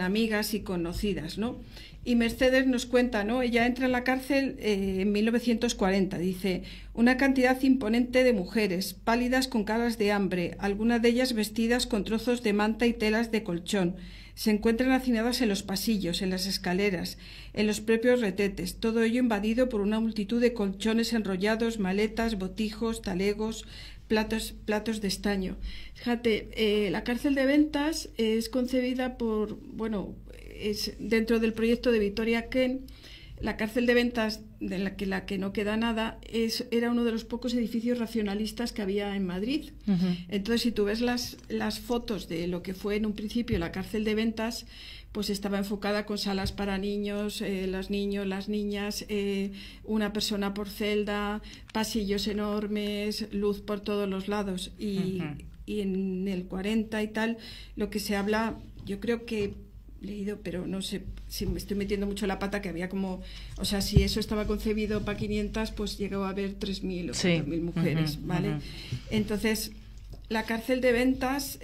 amigas y conocidas, ¿no? Y Mercedes nos cuenta, ¿no? Ella entra en la cárcel en 1940, dice, una cantidad imponente de mujeres, pálidas con caras de hambre, algunas de ellas vestidas con trozos de manta y telas de colchón. Se encuentran hacinadas en los pasillos, en las escaleras, en los propios retetes, todo ello invadido por una multitud de colchones enrollados, maletas, botijos, talegos, platos de estaño. Fíjate, la cárcel de Ventas es concebida es dentro del proyecto de Victoria Kent. La cárcel de Ventas, de la que no queda nada, era uno de los pocos edificios racionalistas que había en Madrid. Entonces, si tú ves las fotos de lo que fue en un principio la cárcel de Ventas, pues estaba enfocada con salas para niños, los niños, las niñas, una persona por celda, pasillos enormes, luz por todos los lados. Y en el 40 y tal, lo que se habla, yo creo que leído, pero no sé si me estoy metiendo mucho la pata, que había como, o sea, si eso estaba concebido para 500, pues llegó a haber 3.000 o 4.000 mujeres, ¿vale? Entonces, la cárcel de Ventas,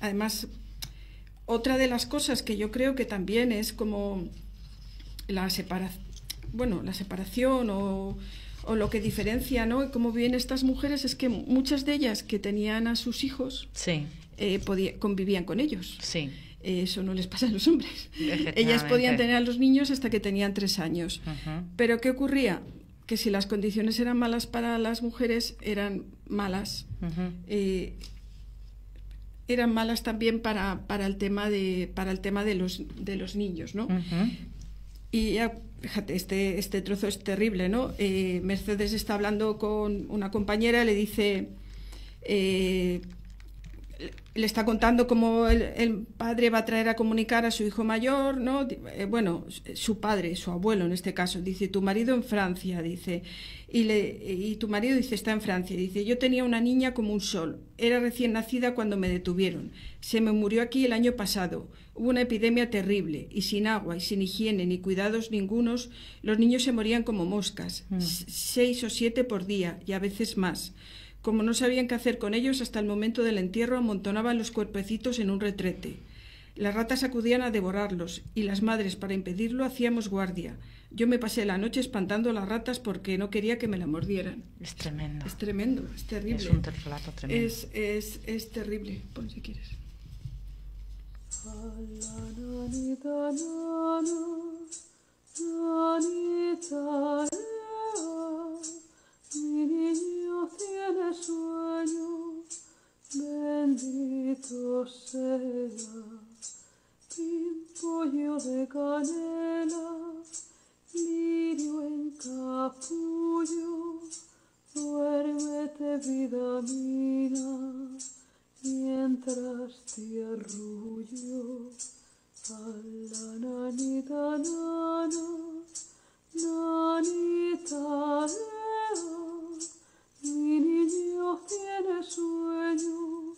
además, otra de las cosas que yo creo que también es como la separación o lo que diferencia, ¿no? Cómo viven estas mujeres es que muchas de ellas que tenían a sus hijos convivían con ellos. Sí. Eso no les pasa a los hombres. Ellas podían tener a los niños hasta que tenían 3 años. Pero ¿qué ocurría? Que si las condiciones eran malas para las mujeres, eran malas. Eran malas también para el tema de los niños, ¿no? Y ya, fíjate, este trozo es terrible, ¿no? Mercedes está hablando con una compañera, le dice... le está contando cómo el padre va a traer a comunicar a su hijo mayor, ¿no? Bueno, su padre, su abuelo en este caso, dice, tu marido en Francia, dice, y tu marido dice, está en Francia, dice, yo tenía una niña como un sol, era recién nacida cuando me detuvieron, se me murió aquí el año pasado, hubo una epidemia terrible, y sin agua, y sin higiene, ni cuidados ningunos, los niños se morían como moscas, 6 o 7 por día, y a veces más. Como no sabían qué hacer con ellos, hasta el momento del entierro amontonaban los cuerpecitos en un retrete. Las ratas acudían a devorarlos, y las madres, para impedirlo, hacíamos guardia. Yo me pasé la noche espantando a las ratas porque no quería que me la mordieran. Es tremendo. Es tremendo, es terrible. Es un relato tremendo. Es terrible. Pon si quieres. Mi niño tiene sueño, bendito sea. Pimpollo de canela, lirio en capullo, duérmete vida mía, mientras te arrullo. A la nanita nana, nanita mi niño tiene sueño,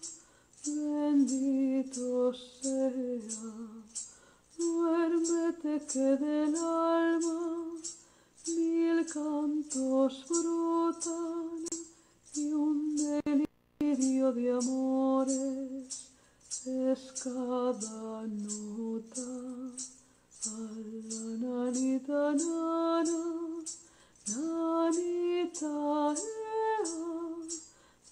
bendito sea. Duérmete que del alma 1000 cantos brotan y un delirio de amores es cada nota. A la nanita nana, nanita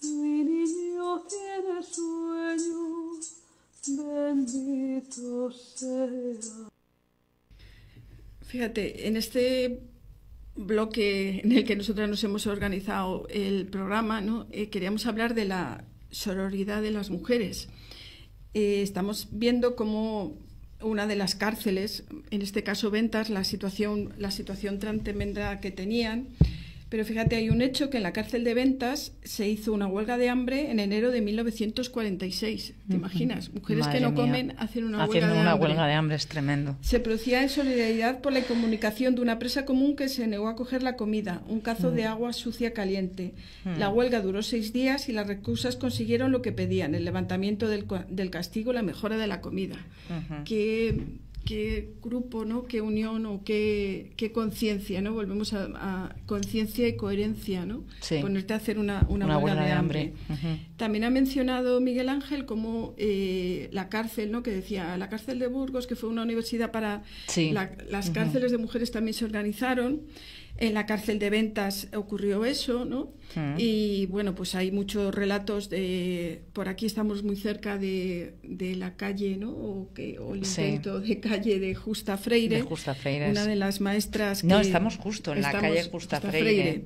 mi niño tiene sueño, bendito sea. Fíjate, en este bloque en el que nosotras nos hemos organizado el programa, ¿no? Queríamos hablar de la sororidad de las mujeres. Estamos viendo cómo una de las cárceles, en este caso Ventas, la situación tan tremenda que tenían. Pero fíjate, hay un hecho que en la cárcel de Ventas se hizo una huelga de hambre en enero de 1946. ¿Te imaginas? Mujeres Madre que no mía. comen hacen una Haciendo huelga de una hambre. huelga de hambre es tremendo. Se producía en solidaridad por la incomunicación de una presa común que se negó a coger la comida, un cazo de agua sucia caliente. La huelga duró 6 días y las reclusas consiguieron lo que pedían, el levantamiento del castigo, la mejora de la comida. Qué grupo, ¿no? Qué unión o qué conciencia, ¿no? Volvemos a conciencia y coherencia, ¿no? Sí. Ponerte a hacer una huelga de hambre. También ha mencionado Miguel Ángel como la cárcel, ¿no? Que decía, la cárcel de Burgos, que fue una universidad para... Sí. Las cárceles de mujeres también se organizaron. En la cárcel de Ventas ocurrió eso, ¿no? Y bueno, pues hay muchos relatos por aquí estamos muy cerca de la calle, ¿no? O el intento de calle de Justa Freire. De Justa Freire. Una de las maestras No, estamos justo en la calle Justa Freire.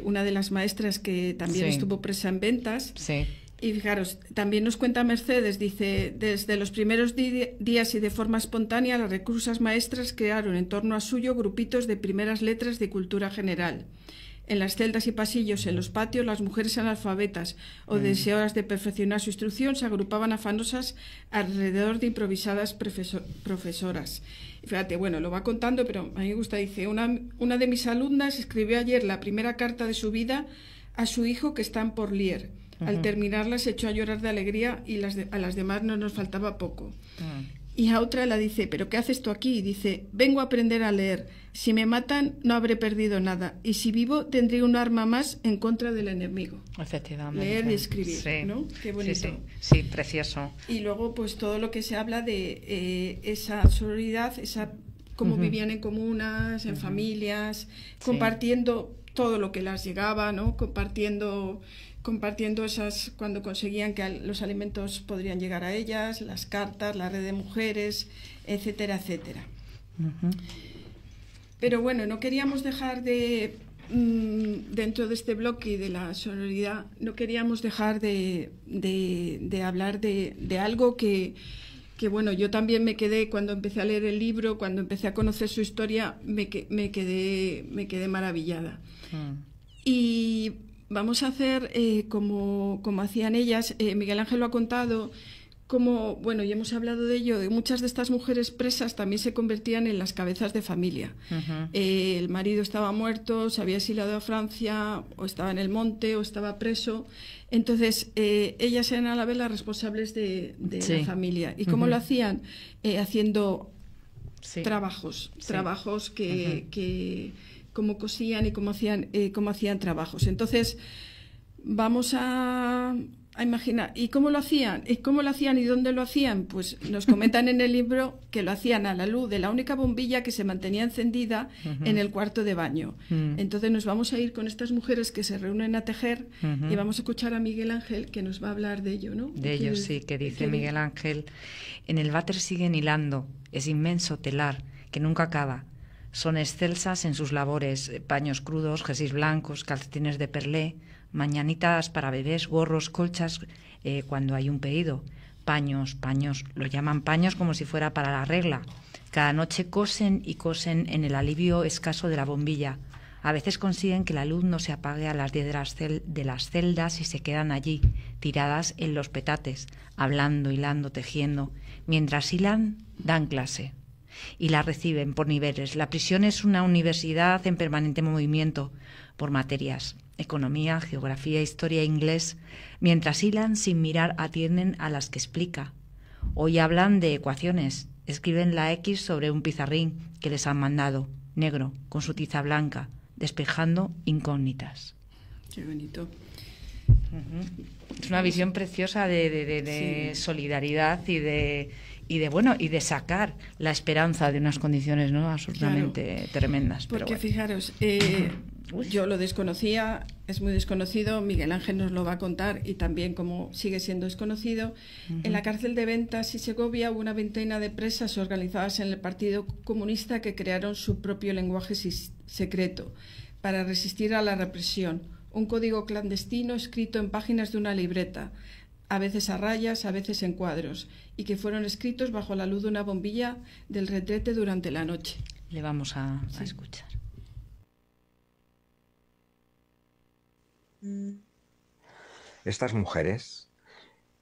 Una de las maestras que también estuvo presa en Ventas. Sí. Y fijaros, también nos cuenta Mercedes, dice, desde los primeros días y de forma espontánea, las reclusas maestras crearon en torno a suyo grupitos de primeras letras de cultura general. En las celdas y pasillos, en los patios, las mujeres analfabetas o deseosas de perfeccionar su instrucción se agrupaban afanosas alrededor de improvisadas profesoras. Y fíjate, bueno, lo va contando, pero a mí me gusta, dice, una de mis alumnas escribió ayer la primera carta de su vida a su hijo que está en Porlier. Al terminarla se echó a llorar de alegría y a las demás no nos faltaba poco. Y a otra la dice, ¿pero qué haces tú aquí? Y dice, vengo a aprender a leer. Si me matan no habré perdido nada. Y si vivo tendré un arma más en contra del enemigo. Efectivamente. Leer y escribir, sí. ¿no? Qué bonito. Sí, precioso. Y luego pues todo lo que se habla de esa sororidad, cómo vivían en comunas, en familias, compartiendo todo lo que las llegaba, ¿no? Compartiendo esas, cuando conseguían que los alimentos podrían llegar a ellas, las cartas, la red de mujeres, etcétera, etcétera. Pero bueno, no queríamos dejar de, dentro de este bloque de la sororidad, no queríamos dejar de hablar de algo que bueno, yo también me quedé, cuando empecé a leer el libro, cuando empecé a conocer su historia, me quedé maravillada. Y vamos a hacer como hacían ellas. Miguel Ángel lo ha contado. Bueno, y hemos hablado de ello, de muchas de estas mujeres presas también se convertían en las cabezas de familia. El marido estaba muerto, se había exiliado a Francia, o estaba en el monte, o estaba preso. Entonces, ellas eran a la vez las responsables de la familia. ¿Y cómo lo hacían? Haciendo trabajos que cómo cosían y cómo hacían trabajos. Entonces, vamos a imaginar. ¿Y cómo lo hacían? ¿Y dónde lo hacían? Pues nos comentan en el libro que lo hacían a la luz de la única bombilla que se mantenía encendida en el cuarto de baño. Entonces nos vamos a ir con estas mujeres que se reúnen a tejer y vamos a escuchar a Miguel Ángel que nos va a hablar de ello, ¿no? De ello sí, que dice Miguel Ángel: en el váter siguen hilando, es inmenso telar que nunca acaba. Son excelsas en sus labores, paños crudos, jerseys blancos, calcetines de perlé, mañanitas para bebés, gorros, colchas, cuando hay un pedido. Paños, lo llaman paños como si fuera para la regla. Cada noche cosen y cosen en el alivio escaso de la bombilla. A veces consiguen que la luz no se apague a las 10 de las celdas y se quedan allí, tiradas en los petates, hablando, hilando, tejiendo. Mientras hilan, dan clase. Y la reciben por niveles. La prisión es una universidad en permanente movimiento por materias: economía, geografía, historia, inglés. Mientras hilan, sin mirar, atienden a las que explica. Hoy hablan de ecuaciones, escriben la X sobre un pizarrín que les han mandado, negro, con su tiza blanca, despejando incógnitas. Qué bonito. Es una visión preciosa de solidaridad y de sacar la esperanza de unas condiciones, ¿no?, absolutamente tremendas. Porque pero fijaros, yo lo desconocía, es muy desconocido, Miguel Ángel nos lo va a contar, y también como sigue siendo desconocido, en la cárcel de Ventas y Segovia hubo una veintena de presas organizadas en el Partido Comunista que crearon su propio lenguaje secreto para resistir a la represión, un código clandestino escrito en páginas de una libreta, a veces a rayas, a veces en cuadros, y que fueron escritos bajo la luz de una bombilla del retrete durante la noche. Le vamos a escuchar. Estas mujeres,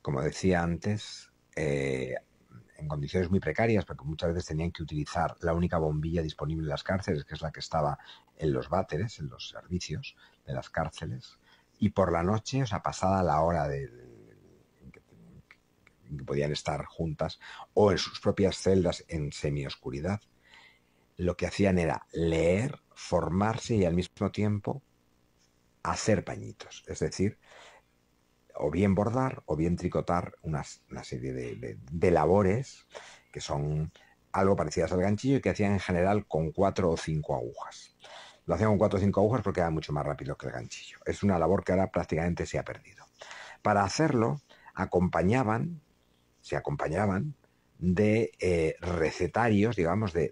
como decía antes, en condiciones muy precarias, porque muchas veces tenían que utilizar la única bombilla disponible en las cárceles, que es la que estaba en los váteres, en los servicios de las cárceles, y por la noche, o sea, pasada la hora en que podían estar juntas, o en sus propias celdas en semioscuridad, lo que hacían era leer, formarse y al mismo tiempo hacer pañitos, es decir, o bien bordar o bien tricotar una serie de labores que son algo parecidas al ganchillo y que hacían en general con 4 o 5 agujas. Lo hacían con 4 o 5 agujas porque era mucho más rápido que el ganchillo. Es una labor que ahora prácticamente se ha perdido. Para hacerlo se acompañaban de recetarios, digamos, de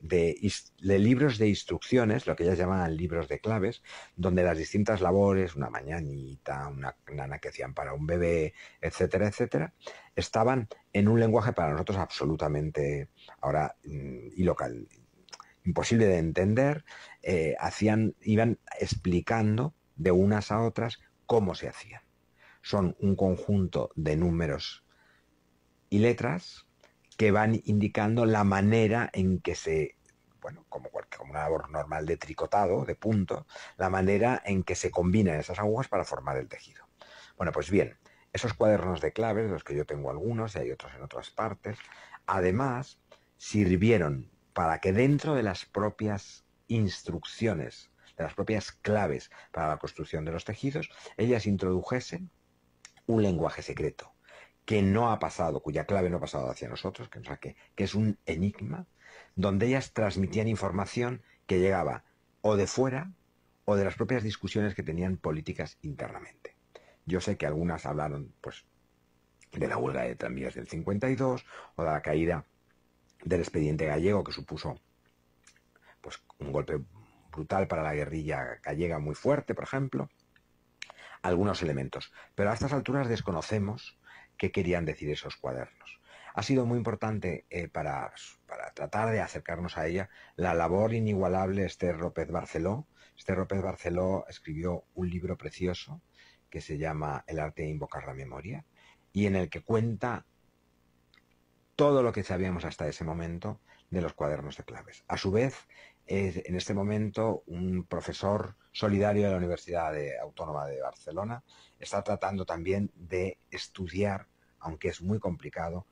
libros de instrucciones, lo que ellas llamaban libros de claves, donde las distintas labores, una mañanita, una nana que hacían para un bebé, etcétera, etcétera, estaban en un lenguaje para nosotros absolutamente ahora ilocal, imposible de entender. Iban explicando de unas a otras cómo se hacían. Son un conjunto de números y letras que van indicando la manera en que como una labor normal de tricotado, de punto, la manera en que se combinan esas agujas para formar el tejido. Bueno, pues bien, esos cuadernos de claves, de los que yo tengo algunos y hay otros en otras partes, además sirvieron para que dentro de las propias instrucciones, de las propias claves para la construcción de los tejidos, ellas introdujesen un lenguaje secreto que no ha pasado, cuya clave no ha pasado hacia nosotros, que es un enigma, donde ellas transmitían información que llegaba o de fuera o de las propias discusiones que tenían políticas internamente. Yo sé que algunas hablaron pues de la huelga de tranvías del 52 o de la caída del expediente gallego, que supuso pues un golpe brutal para la guerrilla gallega, muy fuerte, por ejemplo, algunos elementos. Pero a estas alturas desconocemos qué querían decir esos cuadernos. Ha sido muy importante para tratar de acercarnos a ella la labor inigualable de Esther López Barceló. Esther López Barceló escribió un libro precioso que se llama El arte de invocar la memoria, y en el que cuenta todo lo que sabíamos hasta ese momento de los cuadernos de claves. A su vez, en este momento, un profesor solidario de la Universidad Autónoma de Barcelona está tratando también de estudiar, aunque es muy complicado,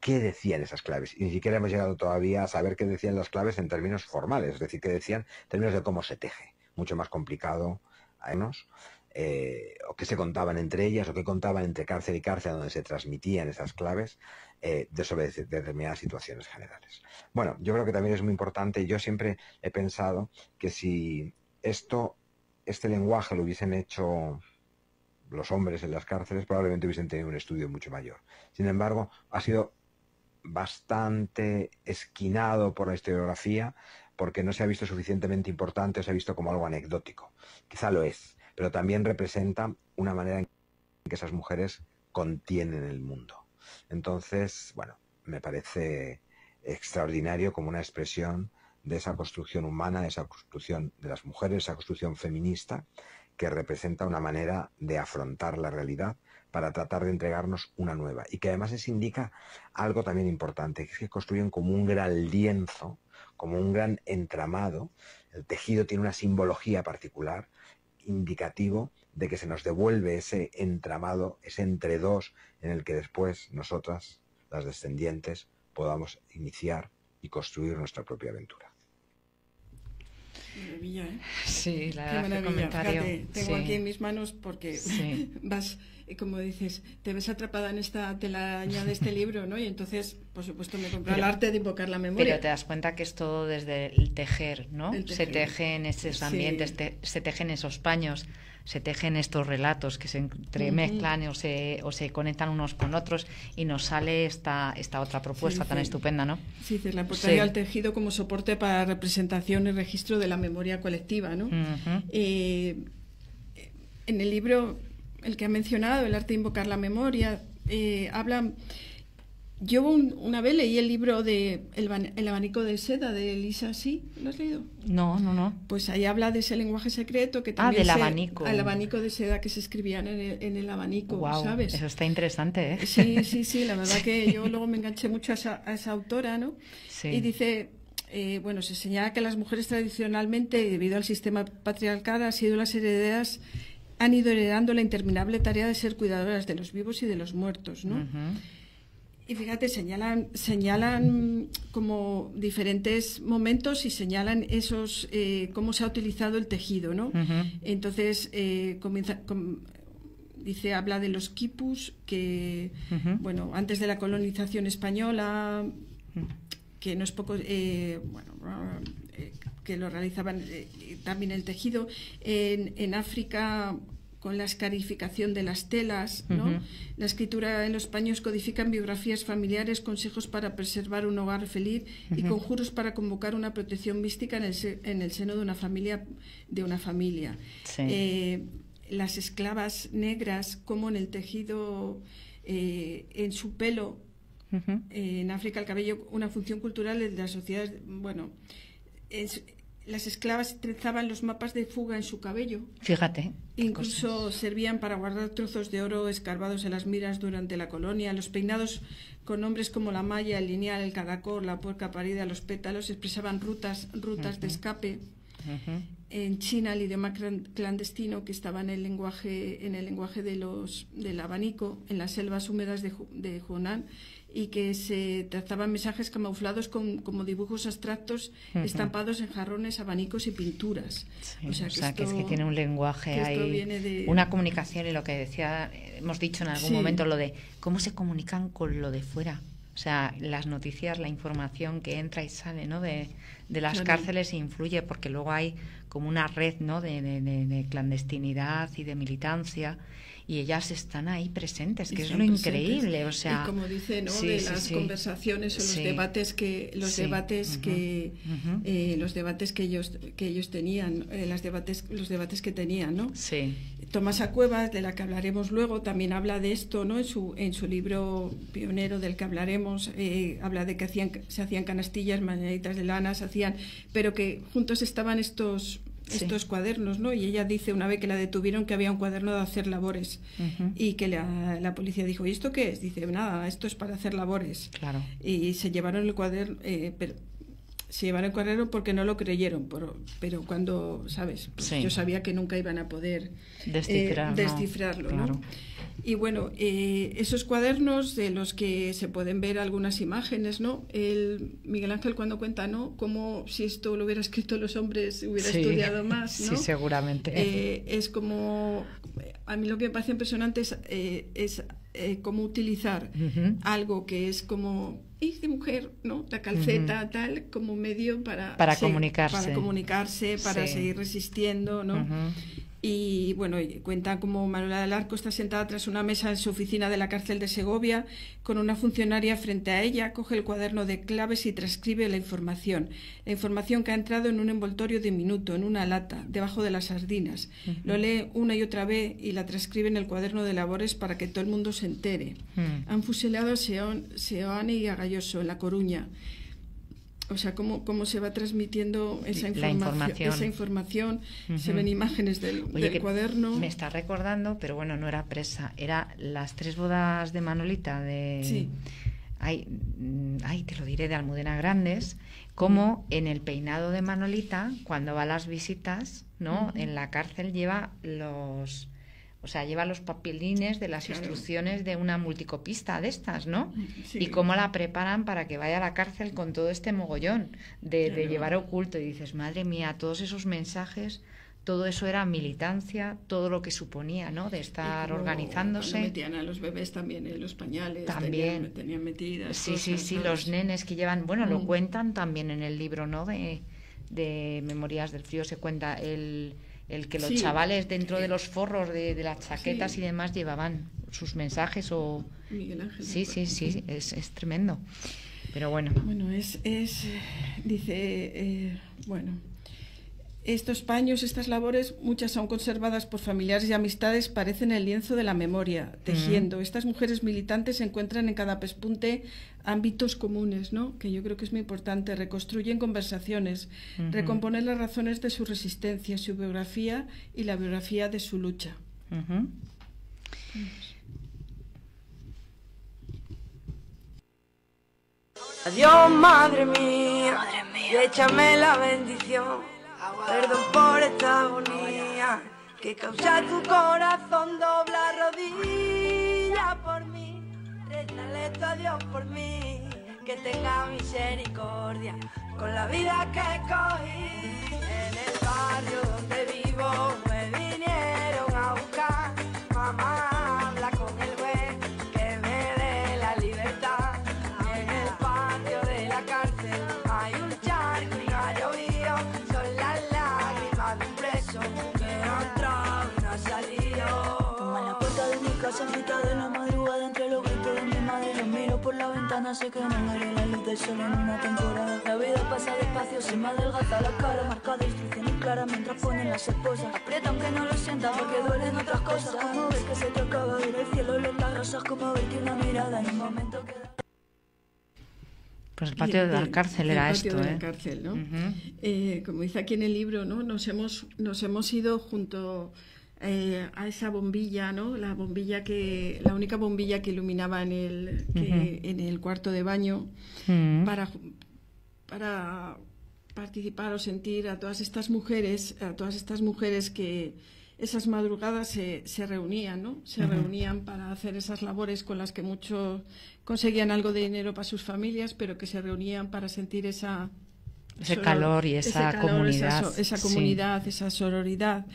qué decían esas claves. Y ni siquiera hemos llegado todavía a saber qué decían las claves en términos formales, es decir, qué decían en términos de cómo se teje. Mucho más complicado, o qué se contaban entre ellas, o qué contaban entre cárcel y cárcel, donde se transmitían esas claves de determinadas situaciones generales. Bueno, yo creo que también es muy importante. Yo siempre he pensado que si este lenguaje lo hubiesen hecho los hombres en las cárceles, probablemente hubiesen tenido un estudio mucho mayor. Sin embargo, ha sido bastante esquinado por la historiografía, porque no se ha visto suficientemente importante, o se ha visto como algo anecdótico. Quizá lo es, pero también representa una manera en que esas mujeres contienen el mundo. Entonces, bueno, me parece extraordinario como una expresión de esa construcción humana, de esa construcción de las mujeres, esa construcción feminista, que representa una manera de afrontar la realidad para tratar de entregarnos una nueva. Y que además les indica algo también importante, que es que construyen como un gran lienzo, como un gran entramado. El tejido tiene una simbología particular, indicativo de que se nos devuelve ese entramado, ese entredos en el que después nosotras, las descendientes, podamos iniciar y construir nuestra propia aventura. Maravilla, ¿eh? Sí, la Qué verdad, maravilla. comentario. Fíjate, tengo Sí. aquí en mis manos porque Sí. vas, como dices, te ves atrapada en esta telaraña de este libro, ¿no? Y entonces, por supuesto, me compré el arte de invocar la memoria. Pero te das cuenta que es todo desde el tejer, ¿no? El Se tejer. teje en esos ambientes, Sí. se tejen esos paños, se tejen estos relatos que se entremezclan o se conectan unos con otros, y nos sale esta otra propuesta Sí, tan sí. estupenda, ¿no? Sí, dices, la importancia Sí. del tejido como soporte para representación y registro de la memoria colectiva, ¿no? Ujú. En el libro, el que ha mencionado, El arte de invocar la memoria, habla... Yo una vez leí el libro de El abanico de seda de Elisa, ¿sí? ¿Lo has leído? No. Pues ahí habla de ese lenguaje secreto que también del abanico. al abanico de seda que se escribían en el abanico, Guau, ¿sabes? eso está interesante, ¿eh? Sí, la verdad que yo luego me enganché mucho a esa autora, ¿no? Sí. Y dice, bueno, se señala que las mujeres tradicionalmente, debido al sistema patriarcal, han ido heredando la interminable tarea de ser cuidadoras de los vivos y de los muertos, ¿no? Ujú. Y fíjate, señalan como diferentes momentos y señalan cómo se ha utilizado el tejido, ¿no? Ujú. Entonces, habla de los quipus, que, Ujú. bueno, antes de la colonización española, que no es poco, que lo realizaban también el tejido. En África, con la escarificación de las telas, ¿no? Ujú. La escritura en los paños codifican biografías familiares, consejos para preservar un hogar feliz y Ujú. conjuros para convocar una protección mística en el seno de una familia. Sí. Las esclavas negras, como en el tejido, en su pelo, Ujú. en África el cabello, una función cultural de las sociedades. Bueno, las esclavas trezaban los mapas de fuga en su cabello. Fíjate. qué Incluso cosas. servían para guardar trozos de oro escarbados en las miras durante la colonia. Los peinados con nombres como la malla, el lineal, el caracol, la puerca parida, los pétalos expresaban rutas de escape. Ujú. En China, el idioma clandestino, que estaba en el lenguaje del abanico, en las selvas húmedas de Hunan, y que se trazaban mensajes camuflados como dibujos abstractos Ujú. estampados en jarrones, abanicos y pinturas. Sí, O sea, que es que tiene un lenguaje que esto ahí, viene de- una comunicación, y lo que decía, hemos dicho en algún Sí. momento, lo de cómo se comunican con lo de fuera. O sea, las noticias, la información que entra y sale, ¿no? de las Claro. cárceles influye, porque luego hay como una red, ¿no? de clandestinidad y de militancia, y ellas están ahí presentes, que es Están lo presentes. increíble. O sea, y como dice, ¿no? sí, de sí, las sí. conversaciones o los Sí. debates que Sí. Ujú. los debates que ellos tenían, los debates que tenían, ¿no? Sí. Tomasa Cuevas, de la que hablaremos luego, también habla de esto, ¿no? En su libro pionero del que hablaremos, habla de que se hacían canastillas, mañanitas de lana, pero que juntos estaban estos estos cuadernos, ¿no? Y ella dice una vez que la detuvieron que había un cuaderno de hacer labores y que la policía dijo, ¿y esto qué es? Dice, nada, esto es para hacer labores. Claro. Y se llevaron el cuaderno, se llevaron el cuaderno porque no lo creyeron, pero cuando, ¿sabes? Pues Sí. yo sabía que nunca iban a poder descifrarlo, Claro. ¿no? Y bueno, esos cuadernos de los que se pueden ver algunas imágenes, ¿no? Miguel Ángel cuando cuenta, ¿no? Como si esto lo hubiera escrito los hombres, hubiera Sí. estudiado más, ¿no? Sí, seguramente. Es como, a mí lo que me parece impresionante es cómo utilizar algo que es como es de mujer, ¿no? La calceta, tal, como medio para comunicarse. Para comunicarse, para Sí. seguir resistiendo, ¿no? Y bueno, cuenta como Manuela del Arco está sentada tras una mesa en su oficina de la cárcel de Segovia, con una funcionaria frente a ella, coge el cuaderno de claves y transcribe la información que ha entrado en un envoltorio diminuto, en una lata, debajo de las sardinas. Lo lee una y otra vez y la transcribe en el cuaderno de labores para que todo el mundo se entere. Han fusilado a Seoane y a Galloso en La Coruña. O sea, cómo se va transmitiendo esa información. Se ven imágenes del cuaderno. Me está recordando, pero bueno, no era presa, era las 3 bodas de Manolita de... Sí. Ay, te lo diré, de Almudena Grandes, como en el peinado de Manolita, cuando va a las visitas, ¿no? En la cárcel lleva los papelines de las instrucciones de una multicopista de estas, ¿no? Sí. Y cómo la preparan para que vaya a la cárcel con todo este mogollón de llevar oculto. Y dices, madre mía, todos esos mensajes, todo eso era militancia, todo lo que suponía, ¿no? De estar organizándose. Cuando metían a los bebés también en los pañales, también tenían metidas. Sí, cosas, sí, ¿sabes? los nenes que llevan, bueno, lo cuentan también en el libro, ¿no? De Memorias del Frío se cuenta el que los chavales dentro de los forros de las chaquetas y demás llevaban sus mensajes o... Miguel Ángel. Sí, es tremendo. Pero bueno. Bueno, dice, estos paños, estas labores, muchas son conservadas por familiares y amistades, parecen el lienzo de la memoria, tejiendo. Estas mujeres militantes encuentran en cada pespunte ámbitos comunes, ¿no? Que yo creo que es muy importante. Reconstruyen conversaciones, recomponen las razones de su resistencia, su biografía y la biografía de su lucha. Adiós, madre mía, y échame la bendición. Perdón por esta agonía que causa tu corazón, dobla rodilla por mí. Rézale esto a Dios por mí, que tenga misericordia con la vida que cogí. En el barrio donde vivo me vinieron a buscar. Mamá, habla con el juez que me dé la libertad. En el patio de la cárcel hay un charco y no ha llovido. Son las lágrimas de un preso que ha entrado y no ha salido. Como en la puerta de mi casa en mitad de la madrugada, entre los gritos de mi madre, los miro por la ventana, sé que no muere la luz del sol en una temporada. La vida pasa despacio, se me adelgaza la cara, marcada instrucciones claras mientras ponen las esposas. Aprieta aunque no lo sienta porque duelen otras cosas, como ver que se te acaba ver el cielo, las rosas, como ver que una mirada en un momento queda. Pues el patio de la cárcel era esto, El patio de la cárcel, ¿no? Como dice aquí en el libro, ¿no? Nos hemos ido junto a esa bombilla, ¿no? La única bombilla que iluminaba en el cuarto de baño para participar o sentir a todas estas mujeres que esas madrugadas se reunían, ¿no? Se reunían para hacer esas labores con las que muchos conseguían algo de dinero para sus familias, pero que se reunían para sentir ese calor y esa comunidad. Esa comunidad, esa sororidad.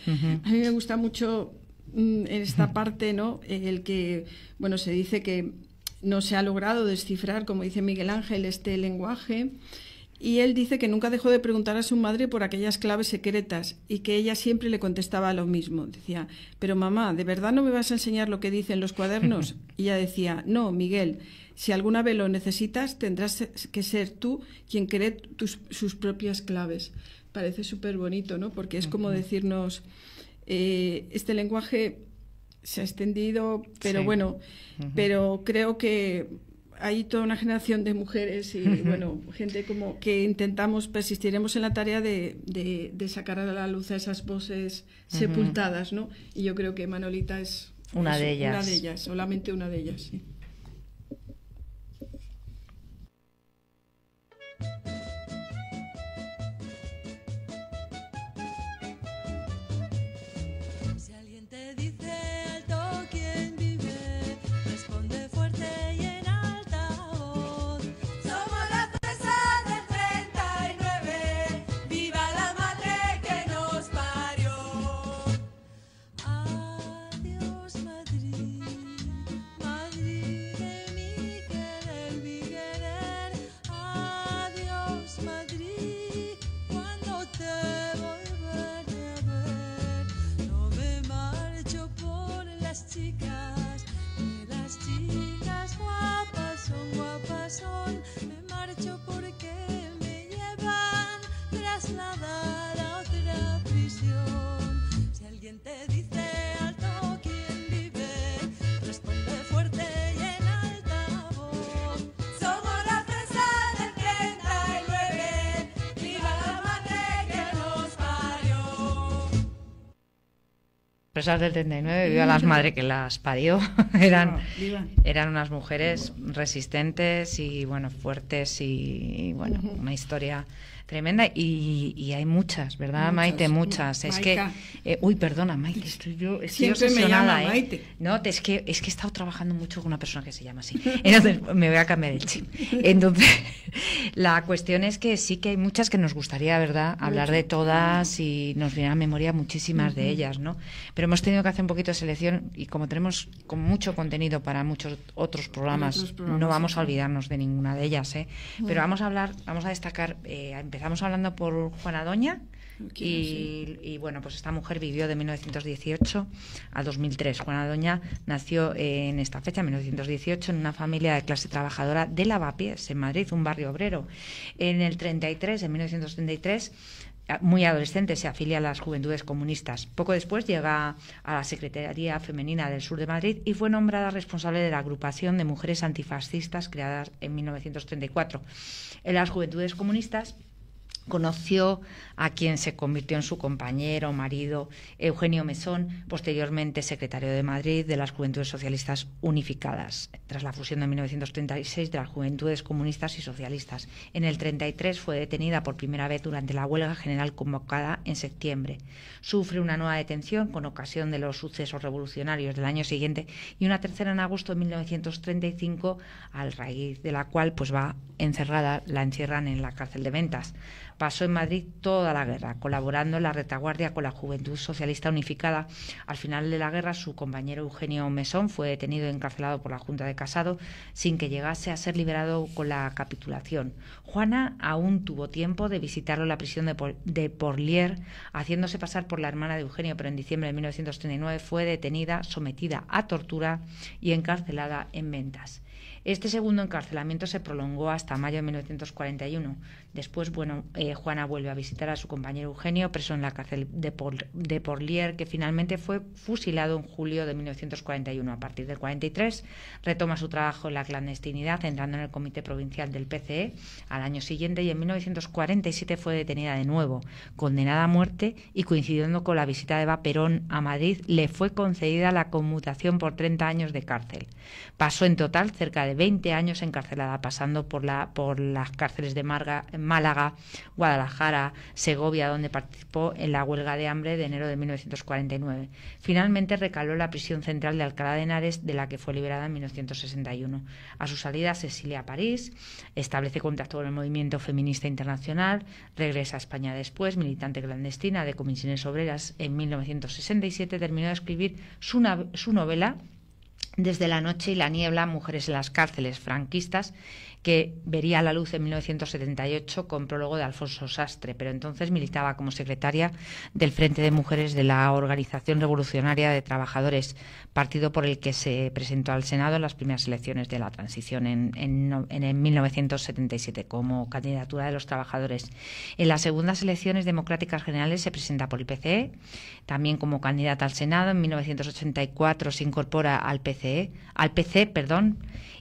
A mí me gusta mucho en esta parte, ¿no? El que, bueno, se dice que no se ha logrado descifrar, como dice Miguel Ángel, este lenguaje. Y él dice que nunca dejó de preguntar a su madre por aquellas claves secretas y que ella siempre le contestaba lo mismo. Decía, pero mamá, ¿de verdad no me vas a enseñar lo que dicen los cuadernos? Y ella decía, no, Miguel, si alguna vez lo necesitas, tendrás que ser tú quien cree sus propias claves. Parece súper bonito, ¿no? Porque es como decirnos, este lenguaje se ha extendido, pero bueno, pero creo que hay toda una generación de mujeres y bueno, gente como que persistiremos en la tarea de sacar a la luz a esas voces sepultadas, ¿no? Y yo creo que Manolita es una de ellas. Una de ellas, solamente una de ellas, sí. Si alguien te dice alto, ¿quién vive? Responde fuerte y en alta voz. Somos las 3 del 39. ¡Viva la madre que nos parió! Adiós, Madrid, Madrid de mi querer. Adiós, Madrid, cuando te volveré a ver. No me marcho por las chicas, que las chicas guapas son. Me marcho porque me llevan trasladada a otra prisión. Si alguien te dice alto, ¿quién vive? Responde fuerte y en alta voz. Somos las 3 del 39. ¡Viva la madre que nos parió! Presas del 39, viva las madres que las parió. Eran unas mujeres resistentes y bueno, fuertes y bueno, una historia tremenda y hay muchas, ¿verdad, Maite? Muchas. Es que uy, perdona, Maite, estoy obsesionada, me llama Maite. No, es que he estado trabajando mucho con una persona que se llama así. Entonces me voy a cambiar el chip. Entonces, la cuestión es que sí que hay muchas que nos gustaría, ¿verdad?, hablar de todas y nos vienen a memoria muchísimas de ellas, ¿no? Pero hemos tenido que hacer un poquito de selección y como tenemos con mucho contenido para muchos otros programas, no vamos a olvidarnos de ninguna de ellas, ¿eh? Pero vamos a destacar, empezamos hablando por Juana Doña y bueno, pues esta mujer vivió de 1918 a 2003. Juana Doña nació en esta fecha, en 1918, en una familia de clase trabajadora de Lavapiés, en Madrid, un barrio obrero. En 1933, muy adolescente, se afilia a las Juventudes Comunistas. Poco después llega a la Secretaría Femenina del Sur de Madrid y fue nombrada responsable de la agrupación de mujeres antifascistas creadas en 1934. En las Juventudes Comunistas conoció a quien se convirtió en su compañero, marido, Eugenio Mesón, posteriormente secretario de Madrid de las Juventudes Socialistas Unificadas, tras la fusión de 1936 de las Juventudes Comunistas y Socialistas. En el 33 fue detenida por primera vez durante la huelga general convocada en septiembre. Sufre una nueva detención con ocasión de los sucesos revolucionarios del año siguiente y una tercera en agosto de 1935, a raíz de la cual pues va encerrada, la encierran en la cárcel de Ventas. Pasó en Madrid toda la guerra, colaborando en la retaguardia con la Juventud Socialista Unificada. Al final de la guerra, su compañero Eugenio Mesón fue detenido y encarcelado por la Junta de Casado, sin que llegase a ser liberado con la capitulación. Juana aún tuvo tiempo de visitarlo en la prisión de Porlier, haciéndose pasar por la hermana de Eugenio, pero en diciembre de 1939 fue detenida, sometida a tortura y encarcelada en Ventas. Este segundo encarcelamiento se prolongó hasta mayo de 1941. Después, Juana vuelve a visitar a su compañero Eugenio, preso en la cárcel de Porlier, que finalmente fue fusilado en julio de 1941. A partir del 43 retoma su trabajo en la clandestinidad, entrando en el Comité Provincial del PCE al año siguiente, y en 1947 fue detenida de nuevo, condenada a muerte, y coincidiendo con la visita de Eva Perón a Madrid, le fue concedida la conmutación por 30 años de cárcel. Pasó en total cerca de 20 años encarcelada, pasando por las cárceles de Málaga, Guadalajara, Segovia, donde participó en la huelga de hambre de enero de 1949. Finalmente recaló en la prisión central de Alcalá de Henares, de la que fue liberada en 1961. A su salida se exilia a París, establece contacto con el movimiento feminista internacional, regresa a España después, militante clandestina de comisiones obreras. En 1967 terminó de escribir su novela Desde la noche y la niebla, mujeres en las cárceles franquistas, que vería la luz en 1978 con prólogo de Alfonso Sastre, pero entonces militaba como secretaria del Frente de Mujeres de la Organización Revolucionaria de Trabajadores, partido por el que se presentó al Senado en las primeras elecciones de la transición en 1977 como candidatura de los trabajadores. En las segundas elecciones democráticas generales se presenta por el PCE, también como candidata al Senado. En 1984 se incorpora al PC,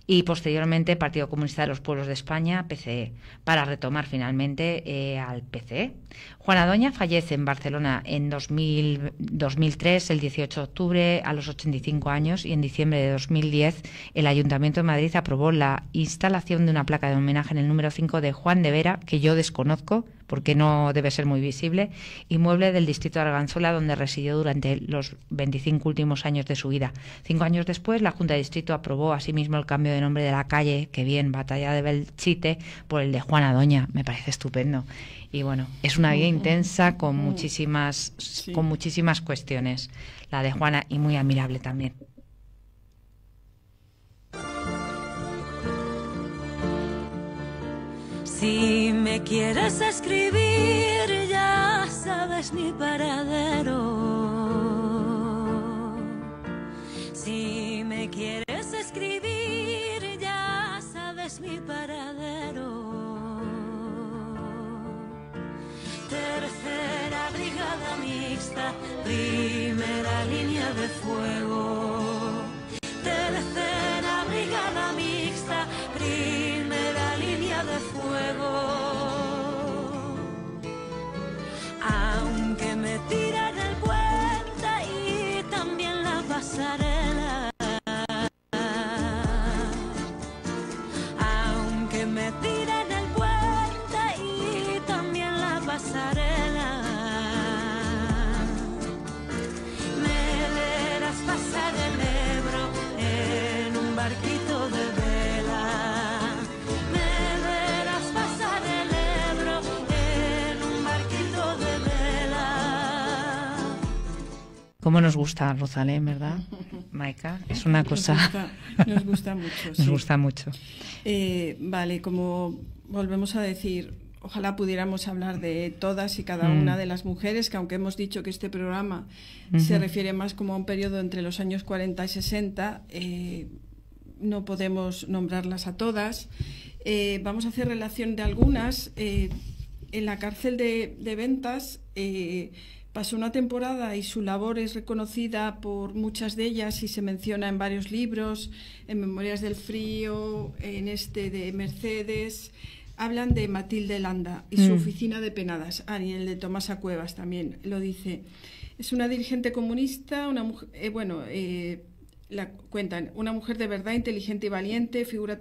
y posteriormente Partido Comunista de los Pueblos de España, PCE, para retomar finalmente al PCE. Juana Doña fallece en Barcelona en 2003, el 18 de octubre, a los 85 años, y en diciembre de 2010 el Ayuntamiento de Madrid aprobó la instalación de una placa de homenaje en el número 5 de Juan de Vera, que yo desconozco porque no debe ser muy visible, inmueble del distrito de Arganzuela, donde residió durante los 25 últimos años de su vida. 5 años después, la Junta de Distrito aprobó asimismo el cambio de nombre de la calle, que bien, Batalla de Belchite, por el de Juana Doña. Me parece estupendo. Y bueno, es una vida intensa con muchísimas cuestiones, la de Juana, y muy admirable también. Si me quieres escribir, ya sabes mi paradero. Si me quieres escribir, ya sabes mi paradero. Tercera brigada mixta, primera línea de fuego. Tercera brigada mixta, primera línea de fuego. Aunque me tiren el puente y también la pasarela. Aunque me tiren el puente y también la pasarela. Me verás pasar el Ebro en un barquito de vela. Me verás pasar el Ebro en un barquito de vela. Cómo nos gusta Rosalén, ¿verdad, Maika? Es una cosa... Nos gusta mucho. Nos gusta mucho. Vale, como volvemos a decir, ojalá pudiéramos hablar de todas y cada una de las mujeres, que aunque hemos dicho que este programa se refiere más como a un periodo entre los años 40 y 60, no podemos nombrarlas a todas. Vamos a hacer relación de algunas. En la cárcel de Ventas pasó una temporada y su labor es reconocida por muchas de ellas y se menciona en varios libros, en Memorias del Frío, en este de Mercedes. Hablan de Matilde Landa y su oficina de penadas. Y el de Tomasa Cuevas también lo dice. Es una dirigente comunista, una mujer, la cuentan, una mujer de verdad, inteligente y valiente, figura,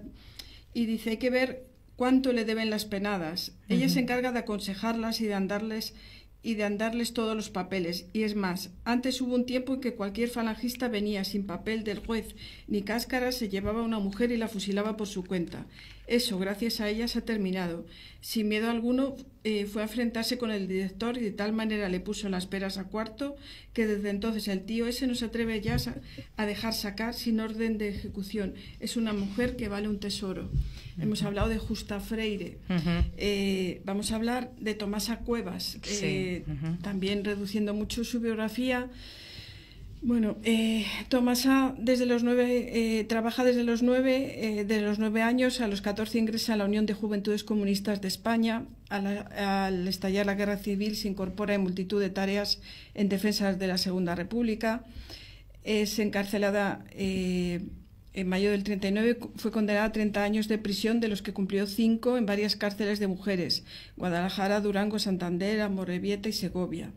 y dice, hay que ver cuánto le deben las penadas. Ella se encarga de aconsejarlas y de andarles todos los papeles. Y es más, antes hubo un tiempo en que cualquier falangista venía sin papel del juez ni cáscara, se llevaba a una mujer y la fusilaba por su cuenta. Eso, gracias a ella, se ha terminado. Sin miedo alguno, fue a enfrentarse con el director y de tal manera le puso las peras a Cuarto que desde entonces el tío ese no se atreve ya a dejar sacar sin orden de ejecución. Es una mujer que vale un tesoro. Hemos hablado de Justa Freire. Vamos a hablar de Tomasa Cuevas, también reduciendo mucho su biografía. Bueno, Tomasa trabaja desde los 9 años, a los 14 ingresa a la Unión de Juventudes Comunistas de España. Al estallar la Guerra Civil se incorpora en multitud de tareas en defensa de la Segunda República. Es encarcelada en mayo del 39, fue condenada a 30 años de prisión, de los que cumplió 5 en varias cárceles de mujeres: Guadalajara, Durango, Santander, Amorebieta y Segovia.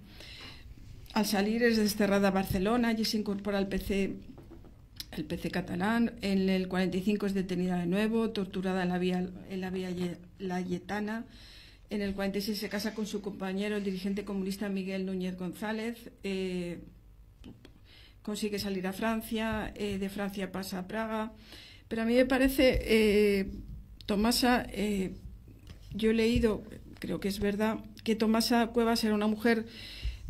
Al salir es desterrada a Barcelona, allí se incorpora al PC catalán. En el 45 es detenida de nuevo, torturada en la vía Layetana. En el 46 se casa con su compañero, el dirigente comunista Miguel Núñez González. Consigue salir a Francia, de Francia pasa a Praga. Pero a mí me parece, Tomasa, yo he leído, creo que es verdad, que Tomasa Cuevas era una mujer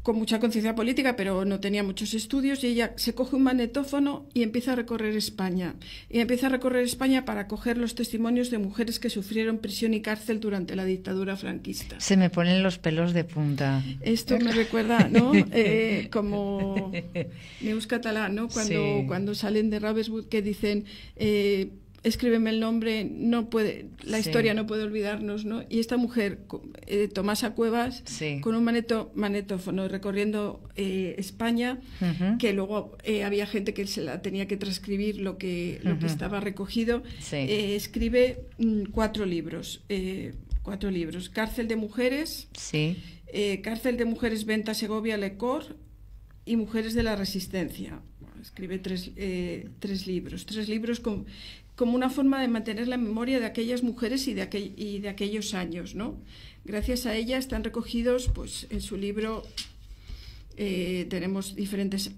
con mucha conciencia política, pero no tenía muchos estudios, y ella se coge un magnetófono y empieza a recorrer España. Y empieza a recorrer España para coger los testimonios de mujeres que sufrieron prisión y cárcel durante la dictadura franquista. Se me ponen los pelos de punta. Esto me recuerda, ¿no? Como Neus Català, ¿no? Cuando salen de Ravenswood, que dicen... escríbeme el nombre, no puede, la Sí. historia no puede olvidarnos, ¿no? Y esta mujer, Tomasa Cuevas, Sí. con un manetófono recorriendo España, Ujú. que luego había gente que se la tenía que transcribir lo que estaba recogido, Sí. escribe 4 libros. 4 libros. Cárcel de Mujeres, Sí. Cárcel de Mujeres, Venta, Segovia, Lecor y Mujeres de la Resistencia. Bueno, escribe 3 libros. 3 libros como una forma de mantener la memoria de aquellas mujeres y de aquellos años, ¿no? Gracias a ella están recogidos, pues, en su libro tenemos diferentes...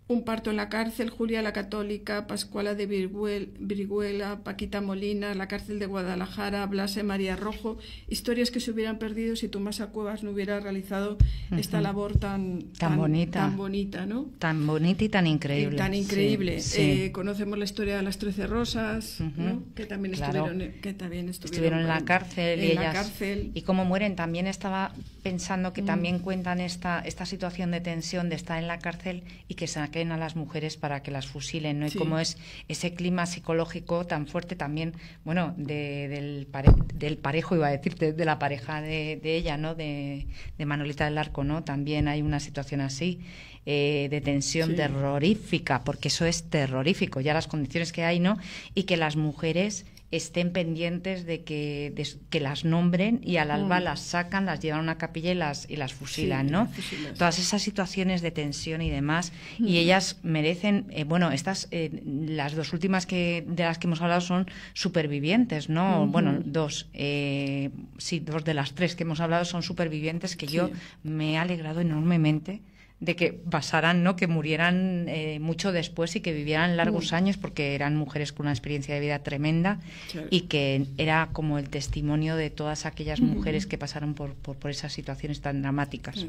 Un parto en la cárcel, Julia la Católica, Pascuala de Viriguela, Paquita Molina, la cárcel de Guadalajara, Blase María Rojo, historias que se hubieran perdido si Tomasa Cuevas no hubiera realizado esta labor tan bonita, ¿no? Tan bonita y tan increíble. Tan increíble. Sí. Conocemos la historia de las 13 Rosas, ¿no? Que también Claro. estuvieron En la cárcel y en la ellas cárcel. y cómo mueren. También estaba pensando que también cuentan esta situación de tensión de estar en la cárcel y que saquen a las mujeres para que las fusilen, ¿no? Sí. Y cómo es ese clima psicológico tan fuerte también, bueno, del parejo, iba a decir, de la pareja de ella, ¿no? De Manolita del Arco, ¿no? También hay una situación así. De tensión Sí. terrorífica, porque eso es terrorífico, ya las condiciones que hay, ¿no? Y que las mujeres estén pendientes de que las nombren y al alba las sacan, las llevan a una capilla y las fusilan, Sí, ¿no? las fusilan. Todas esas situaciones de tensión y demás, y ellas merecen, estas, las 2 últimas de las que hemos hablado son supervivientes, ¿no? Bueno, 2, 2 de las 3 que hemos hablado son supervivientes, que yo me he alegrado enormemente de que pasaran, ¿no? Que murieran mucho después y que vivieran largos años, porque eran mujeres con una experiencia de vida tremenda. Claro. Y que era como el testimonio de todas aquellas mujeres que pasaron por esas situaciones tan dramáticas.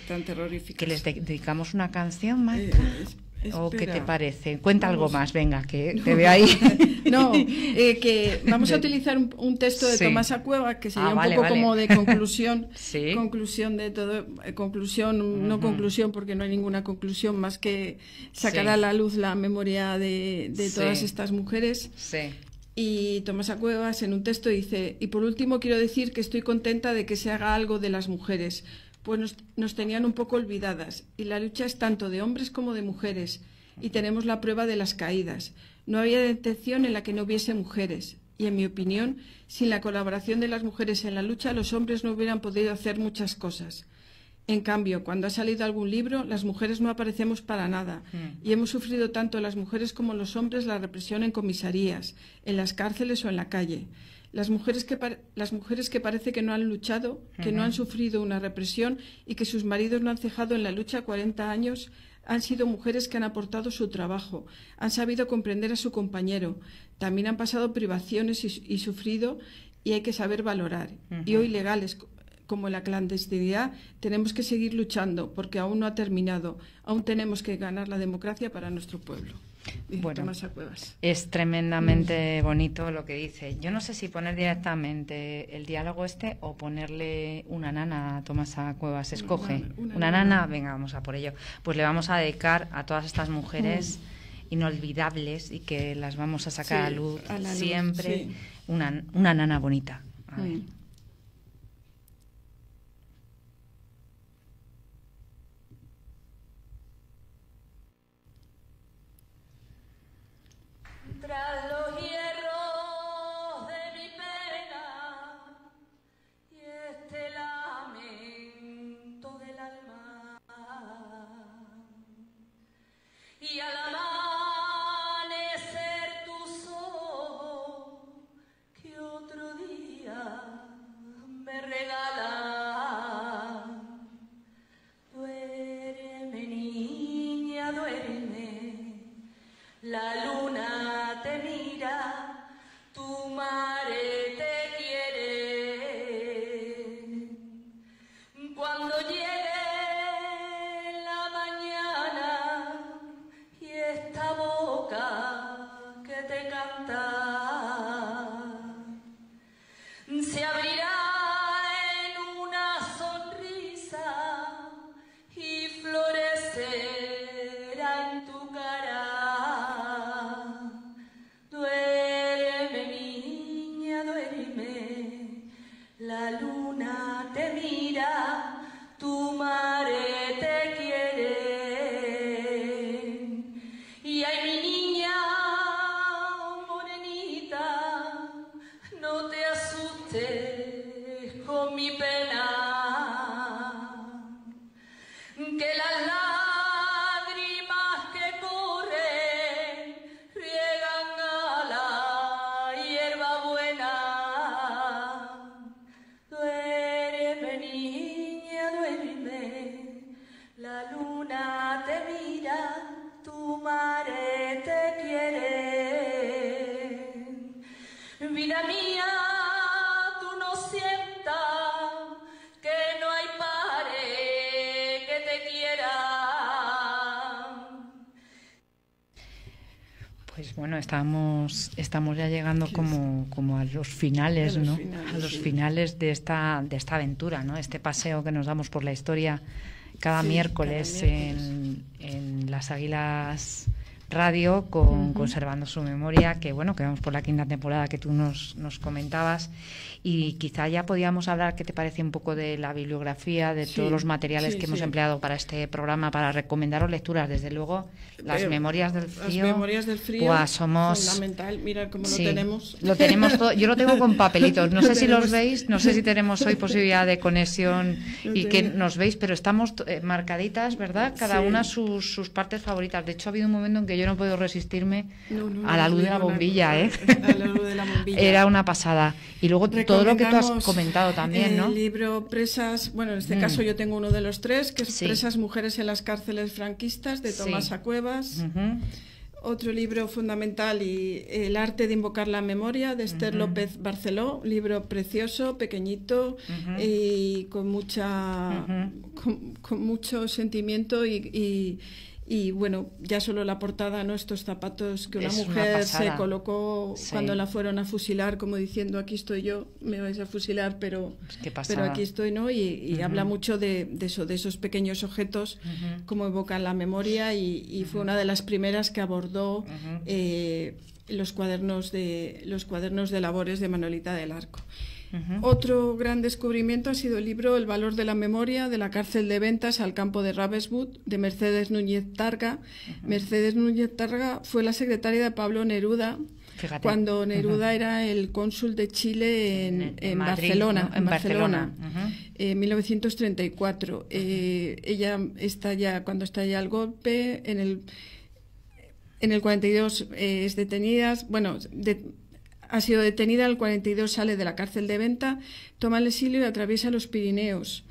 Tan terroríficas. Que les dedicamos una canción, Marta. ¿O qué te parece? Cuenta algo más, venga, que te veo ahí. No, que vamos a utilizar un texto de Sí. Tomasa Cuevas que sería Vale, un poco vale. como de conclusión, Sí. conclusión de todo, no conclusión porque no hay ninguna conclusión más que sacar Sí. a la luz la memoria de todas Sí. estas mujeres. Sí. Y Tomasa Cuevas en un texto dice: y por último quiero decir que estoy contenta de que se haga algo de las mujeres, pues nos tenían un poco olvidadas, y la lucha es tanto de hombres como de mujeres, y tenemos la prueba de las caídas. No había detención en la que no hubiese mujeres, y en mi opinión, sin la colaboración de las mujeres en la lucha, los hombres no hubieran podido hacer muchas cosas. En cambio, cuando ha salido algún libro, las mujeres no aparecemos para nada, y hemos sufrido tanto las mujeres como los hombres la represión en comisarías, en las cárceles o en la calle. Las mujeres que parece que no han luchado, que no han sufrido una represión y que sus maridos no han cejado en la lucha 40 años, han sido mujeres que han aportado su trabajo, han sabido comprender a su compañero, también han pasado privaciones y sufrido, y hay que saber valorar. Y hoy, legales como en la clandestinidad, tenemos que seguir luchando porque aún no ha terminado, aún tenemos que ganar la democracia para nuestro pueblo. Dice Bueno, Tomasa Cuevas. es tremendamente bonito lo que dice. Yo no sé si poner directamente el diálogo o ponerle una nana a Tomasa Cuevas. Escoge. Una nana, venga, vamos a por ello. Pues le vamos a dedicar a todas estas mujeres inolvidables y que las vamos a sacar a la luz siempre. sí. Una nana bonita. A ver. Tras los hierros de mi pena y este lamento del alma, y al amanecer tus ojos que otro día me regalan, duerme niña, duerme. La luna te mira, tu madre te quiere. Cuando llegue la mañana y esta boca que te canta se abrirá en una sonrisa y florecerá en tu cara mi niña morenita, no te asustes con mi pena, que las lágrimas que corren riegan a la hierba buena. Duerme, niña, duerme, la luna te mira, tu madre te quiere. Vida mía, tú no sientas que no hay pares que te quieran. Pues bueno, estamos ya llegando como a los finales, ¿no? A los finales de esta aventura, ¿no? Este paseo que nos damos por la historia cada miércoles en Las Águilas Radio con Conservando su Memoria, que bueno, que vamos por la 5ª temporada que tú nos comentabas, y quizá ya podíamos hablar, ¿qué te parece un poco de la bibliografía, de todos los materiales que hemos empleado para este programa, para recomendaros lecturas? Desde luego, las Memorias del Frío. Las Memorias del Frío, pues, somos fundamental, mira cómo lo tenemos. Lo tenemos todo, yo lo tengo con papelitos, no sé si los veis, no sé si tenemos hoy posibilidad de conexión y que nos veis, pero estamos marcaditas, ¿verdad? Cada una sus partes favoritas. De hecho, ha habido un momento en que yo no puedo resistirme a la luz de la bombilla, ¿eh? A la luz de la bombilla. Era una pasada. Y luego todo lo que tú has comentado también, ¿no? El libro Presas, bueno, en este caso yo tengo uno de los 3, que es Presas, mujeres en las cárceles franquistas, de Tomás Cuevas. Otro libro fundamental, y El arte de invocar la memoria, de Esther López Barceló, libro precioso, pequeñito y con mucho sentimiento y bueno, ya solo la portada, ¿no? Estos zapatos que una mujer se colocó cuando la fueron a fusilar, como diciendo, aquí estoy yo, me vais a fusilar, pero aquí estoy, ¿no? Y habla mucho de eso, de esos pequeños objetos, como evocan la memoria, y fue una de las primeras que abordó los cuadernos de labores de Manolita del Arco. Otro gran descubrimiento ha sido el libro El valor de la memoria, de la cárcel de Ventas al campo de Ravenswood, de Mercedes Núñez Targa. Mercedes Núñez Targa fue la secretaria de Pablo Neruda. Fíjate. Cuando Neruda era el cónsul de Chile en Madrid, Barcelona, ¿no? En Barcelona. En 1934. Ella cuando estalla el golpe, en el 42 es detenida, ha sido detenida, en el 42 sale de la cárcel de Venta, toma el exilio y atraviesa los Pirineos.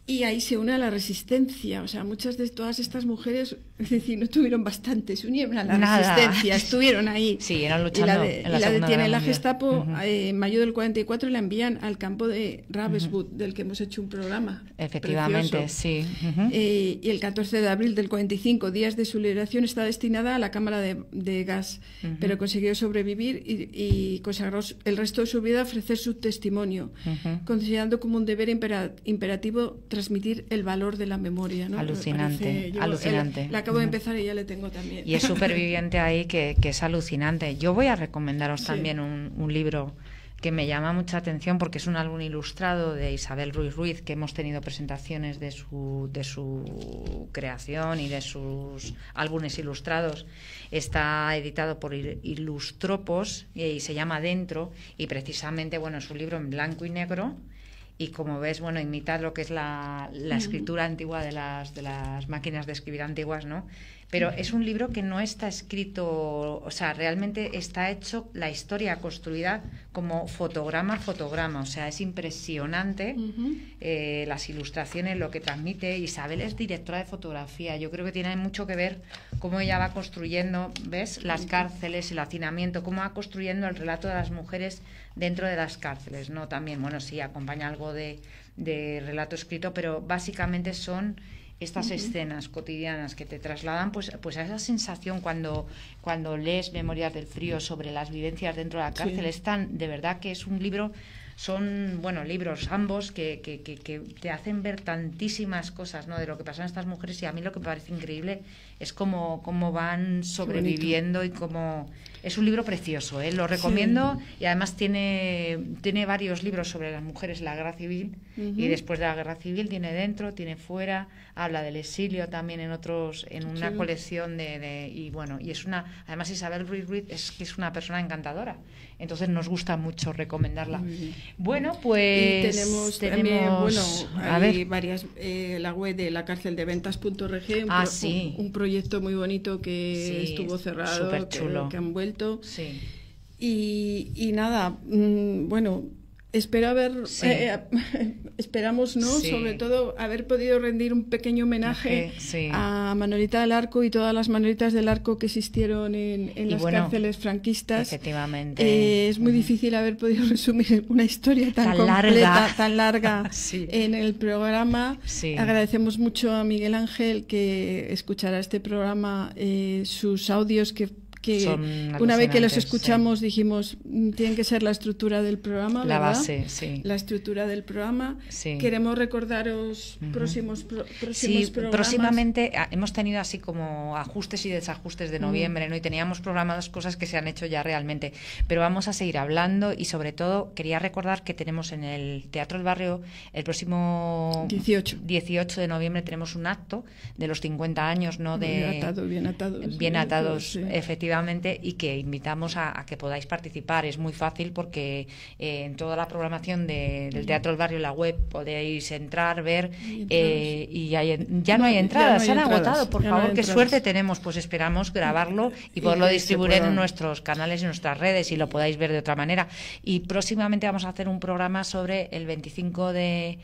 Y ahí se une a la resistencia. O sea, muchas de todas estas mujeres, es decir, no tuvieron bastante, se unieron a la resistencia, estuvieron ahí. Sí, eran luchando. Y la detiene la Gestapo en mayo del 44 y la envían al campo de Ravenswood, del que hemos hecho un programa. Efectivamente, precioso. Sí. Y el 14 de abril del 45, días de su liberación, está destinada a la cámara de gas, pero consiguió sobrevivir y consagró el resto de su vida a ofrecer su testimonio, considerando como un deber imperativo transmitir el valor de la memoria, ¿no? Alucinante. La acabo de empezar y ya le tengo también. Y es superviviente ahí, que es alucinante. Yo voy a recomendaros también un libro que me llama mucha atención, porque es un álbum ilustrado de Isabel Ruiz Ruiz, que hemos tenido presentaciones de su creación y de sus álbumes ilustrados. Está editado por Ilustropos y se llama Dentro, y precisamente, bueno, es un libro en blanco y negro. Y como ves, bueno, imita lo que es la escritura antigua de las máquinas de escribir antiguas, ¿no? Pero es un libro que no está escrito, o sea, realmente está hecho la historia construida como fotograma a fotograma, o sea, es impresionante las ilustraciones, lo que transmite. Isabel es directora de fotografía, yo creo que tiene mucho que ver cómo ella va construyendo, ¿ves?, las cárceles, el hacinamiento, cómo va construyendo el relato de las mujeres dentro de las cárceles, ¿no? También, bueno, sí, acompaña algo de relato escrito, pero básicamente son estas escenas cotidianas que te trasladan pues a esa sensación cuando lees Memorias del Frío sobre las vivencias dentro de la cárcel. Es de verdad que es un libro, son libros ambos que te hacen ver tantísimas cosas, ¿no?, de lo que pasan a estas mujeres. Y a mí lo que me parece increíble es cómo van sobreviviendo y cómo Es un libro precioso, lo recomiendo, y además tiene varios libros sobre las mujeres en la guerra civil, y después de la guerra civil tiene dentro, tiene fuera, habla del exilio también en una colección y es además Isabel Ruiz Ruiz es una persona encantadora, entonces nos gusta mucho recomendarla. Bueno, pues y tenemos también, hay varias, la web de la cárcel de ventas.org, un proyecto muy bonito que estuvo cerrado, que han vuelto. Sí. Y nada, esperamos, ¿no? Sí. Sobre todo haber podido rendir un pequeño homenaje a Manolita del Arco y todas las Manolitas del Arco que existieron en las cárceles franquistas. Efectivamente. Es muy difícil haber podido resumir una historia tan completa, tan larga en el programa. Sí. Agradecemos mucho a Miguel Ángel que escuchará este programa, sus audios que una vez que los escuchamos dijimos, tienen que ser la estructura del programa, la ¿verdad? base, sí. La estructura del programa. Sí. Queremos recordaros próximos programas. Próximamente hemos tenido así como ajustes y desajustes de noviembre, ¿no? Y teníamos programadas cosas que se han hecho ya realmente, pero vamos a seguir hablando, y sobre todo quería recordar que tenemos en el Teatro del Barrio el próximo 18 de noviembre tenemos un acto de los 50 años, ¿no? Bien atados, sí. Efectivamente, y que invitamos a que podáis participar. Es muy fácil porque en toda la programación del Teatro del Barrio, la web, podéis entrar, ver, y ya no hay entradas, se han agotado. Por favor, qué suerte tenemos. Pues esperamos grabarlo y poderlo distribuir en nuestros canales y nuestras redes, y lo podáis ver de otra manera. Y próximamente vamos a hacer un programa sobre el 20 de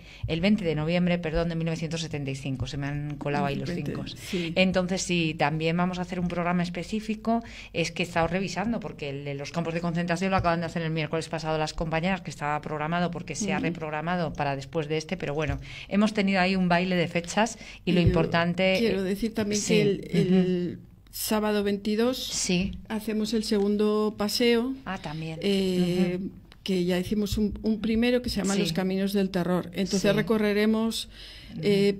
noviembre, de 1975. Se me han colado ahí los 5. Sí. Entonces, sí, también vamos a hacer un programa específico. Es que he estado revisando, porque el de los campos de concentración lo acaban de hacer el miércoles pasado las compañeras, que estaba programado porque se ha reprogramado para después de pero bueno, hemos tenido ahí un baile de fechas, y lo importante... Quiero decir también que el sábado 22 hacemos el segundo paseo. También. Que ya hicimos un primero que se llama Los Caminos del Terror. Entonces recorreremos...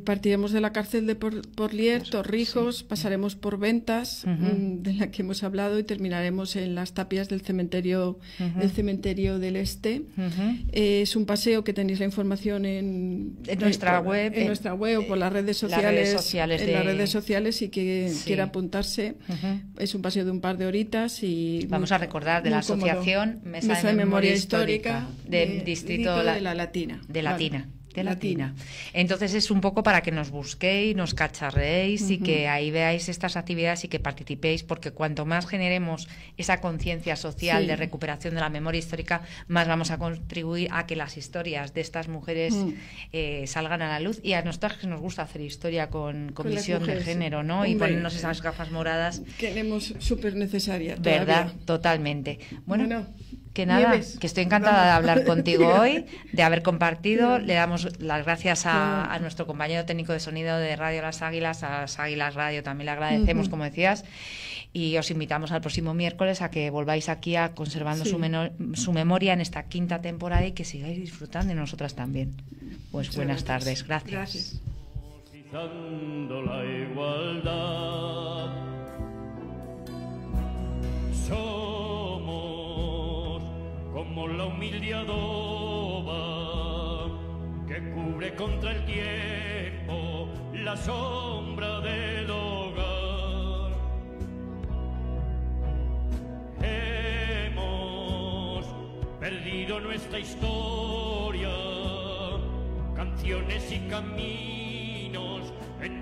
partiremos de la cárcel de Porlier, Torrijos, pasaremos por Ventas, de la que hemos hablado, y terminaremos en las tapias del cementerio del Este. Es un paseo que tenéis la información en nuestra web, o por las redes sociales, y que quiera apuntarse. Es un paseo de un par de horitas, y vamos a recordar de la asociación Mesa de Memoria Histórica del Distrito de la Latina. De Latina. Entonces es un poco para que nos busquéis, nos cacharreéis, y que ahí veáis estas actividades y que participéis, porque cuanto más generemos esa conciencia social de recuperación de la memoria histórica, más vamos a contribuir a que las historias de estas mujeres salgan a la luz. Y a nosotras que nos gusta hacer historia con visión de género, ¿no? Y ponernos esas gafas moradas. Queremos súper necesaria. ¿Verdad? Totalmente. Bueno, que nada, que estoy encantada de hablar contigo hoy, de haber compartido. Le damos las gracias a nuestro compañero técnico de sonido de Radio Las Águilas, a Las Águilas Radio, también le agradecemos, como decías, y os invitamos al próximo miércoles a que volváis aquí a Conservando su Memoria en esta 5ª temporada, y que sigáis disfrutando, y nosotras también. Pues muchas buenas tardes, gracias. La igualdad. Somos como la humilde adoba que cubre contra el tiempo la sombra del hogar. Hemos perdido nuestra historia, canciones y caminos en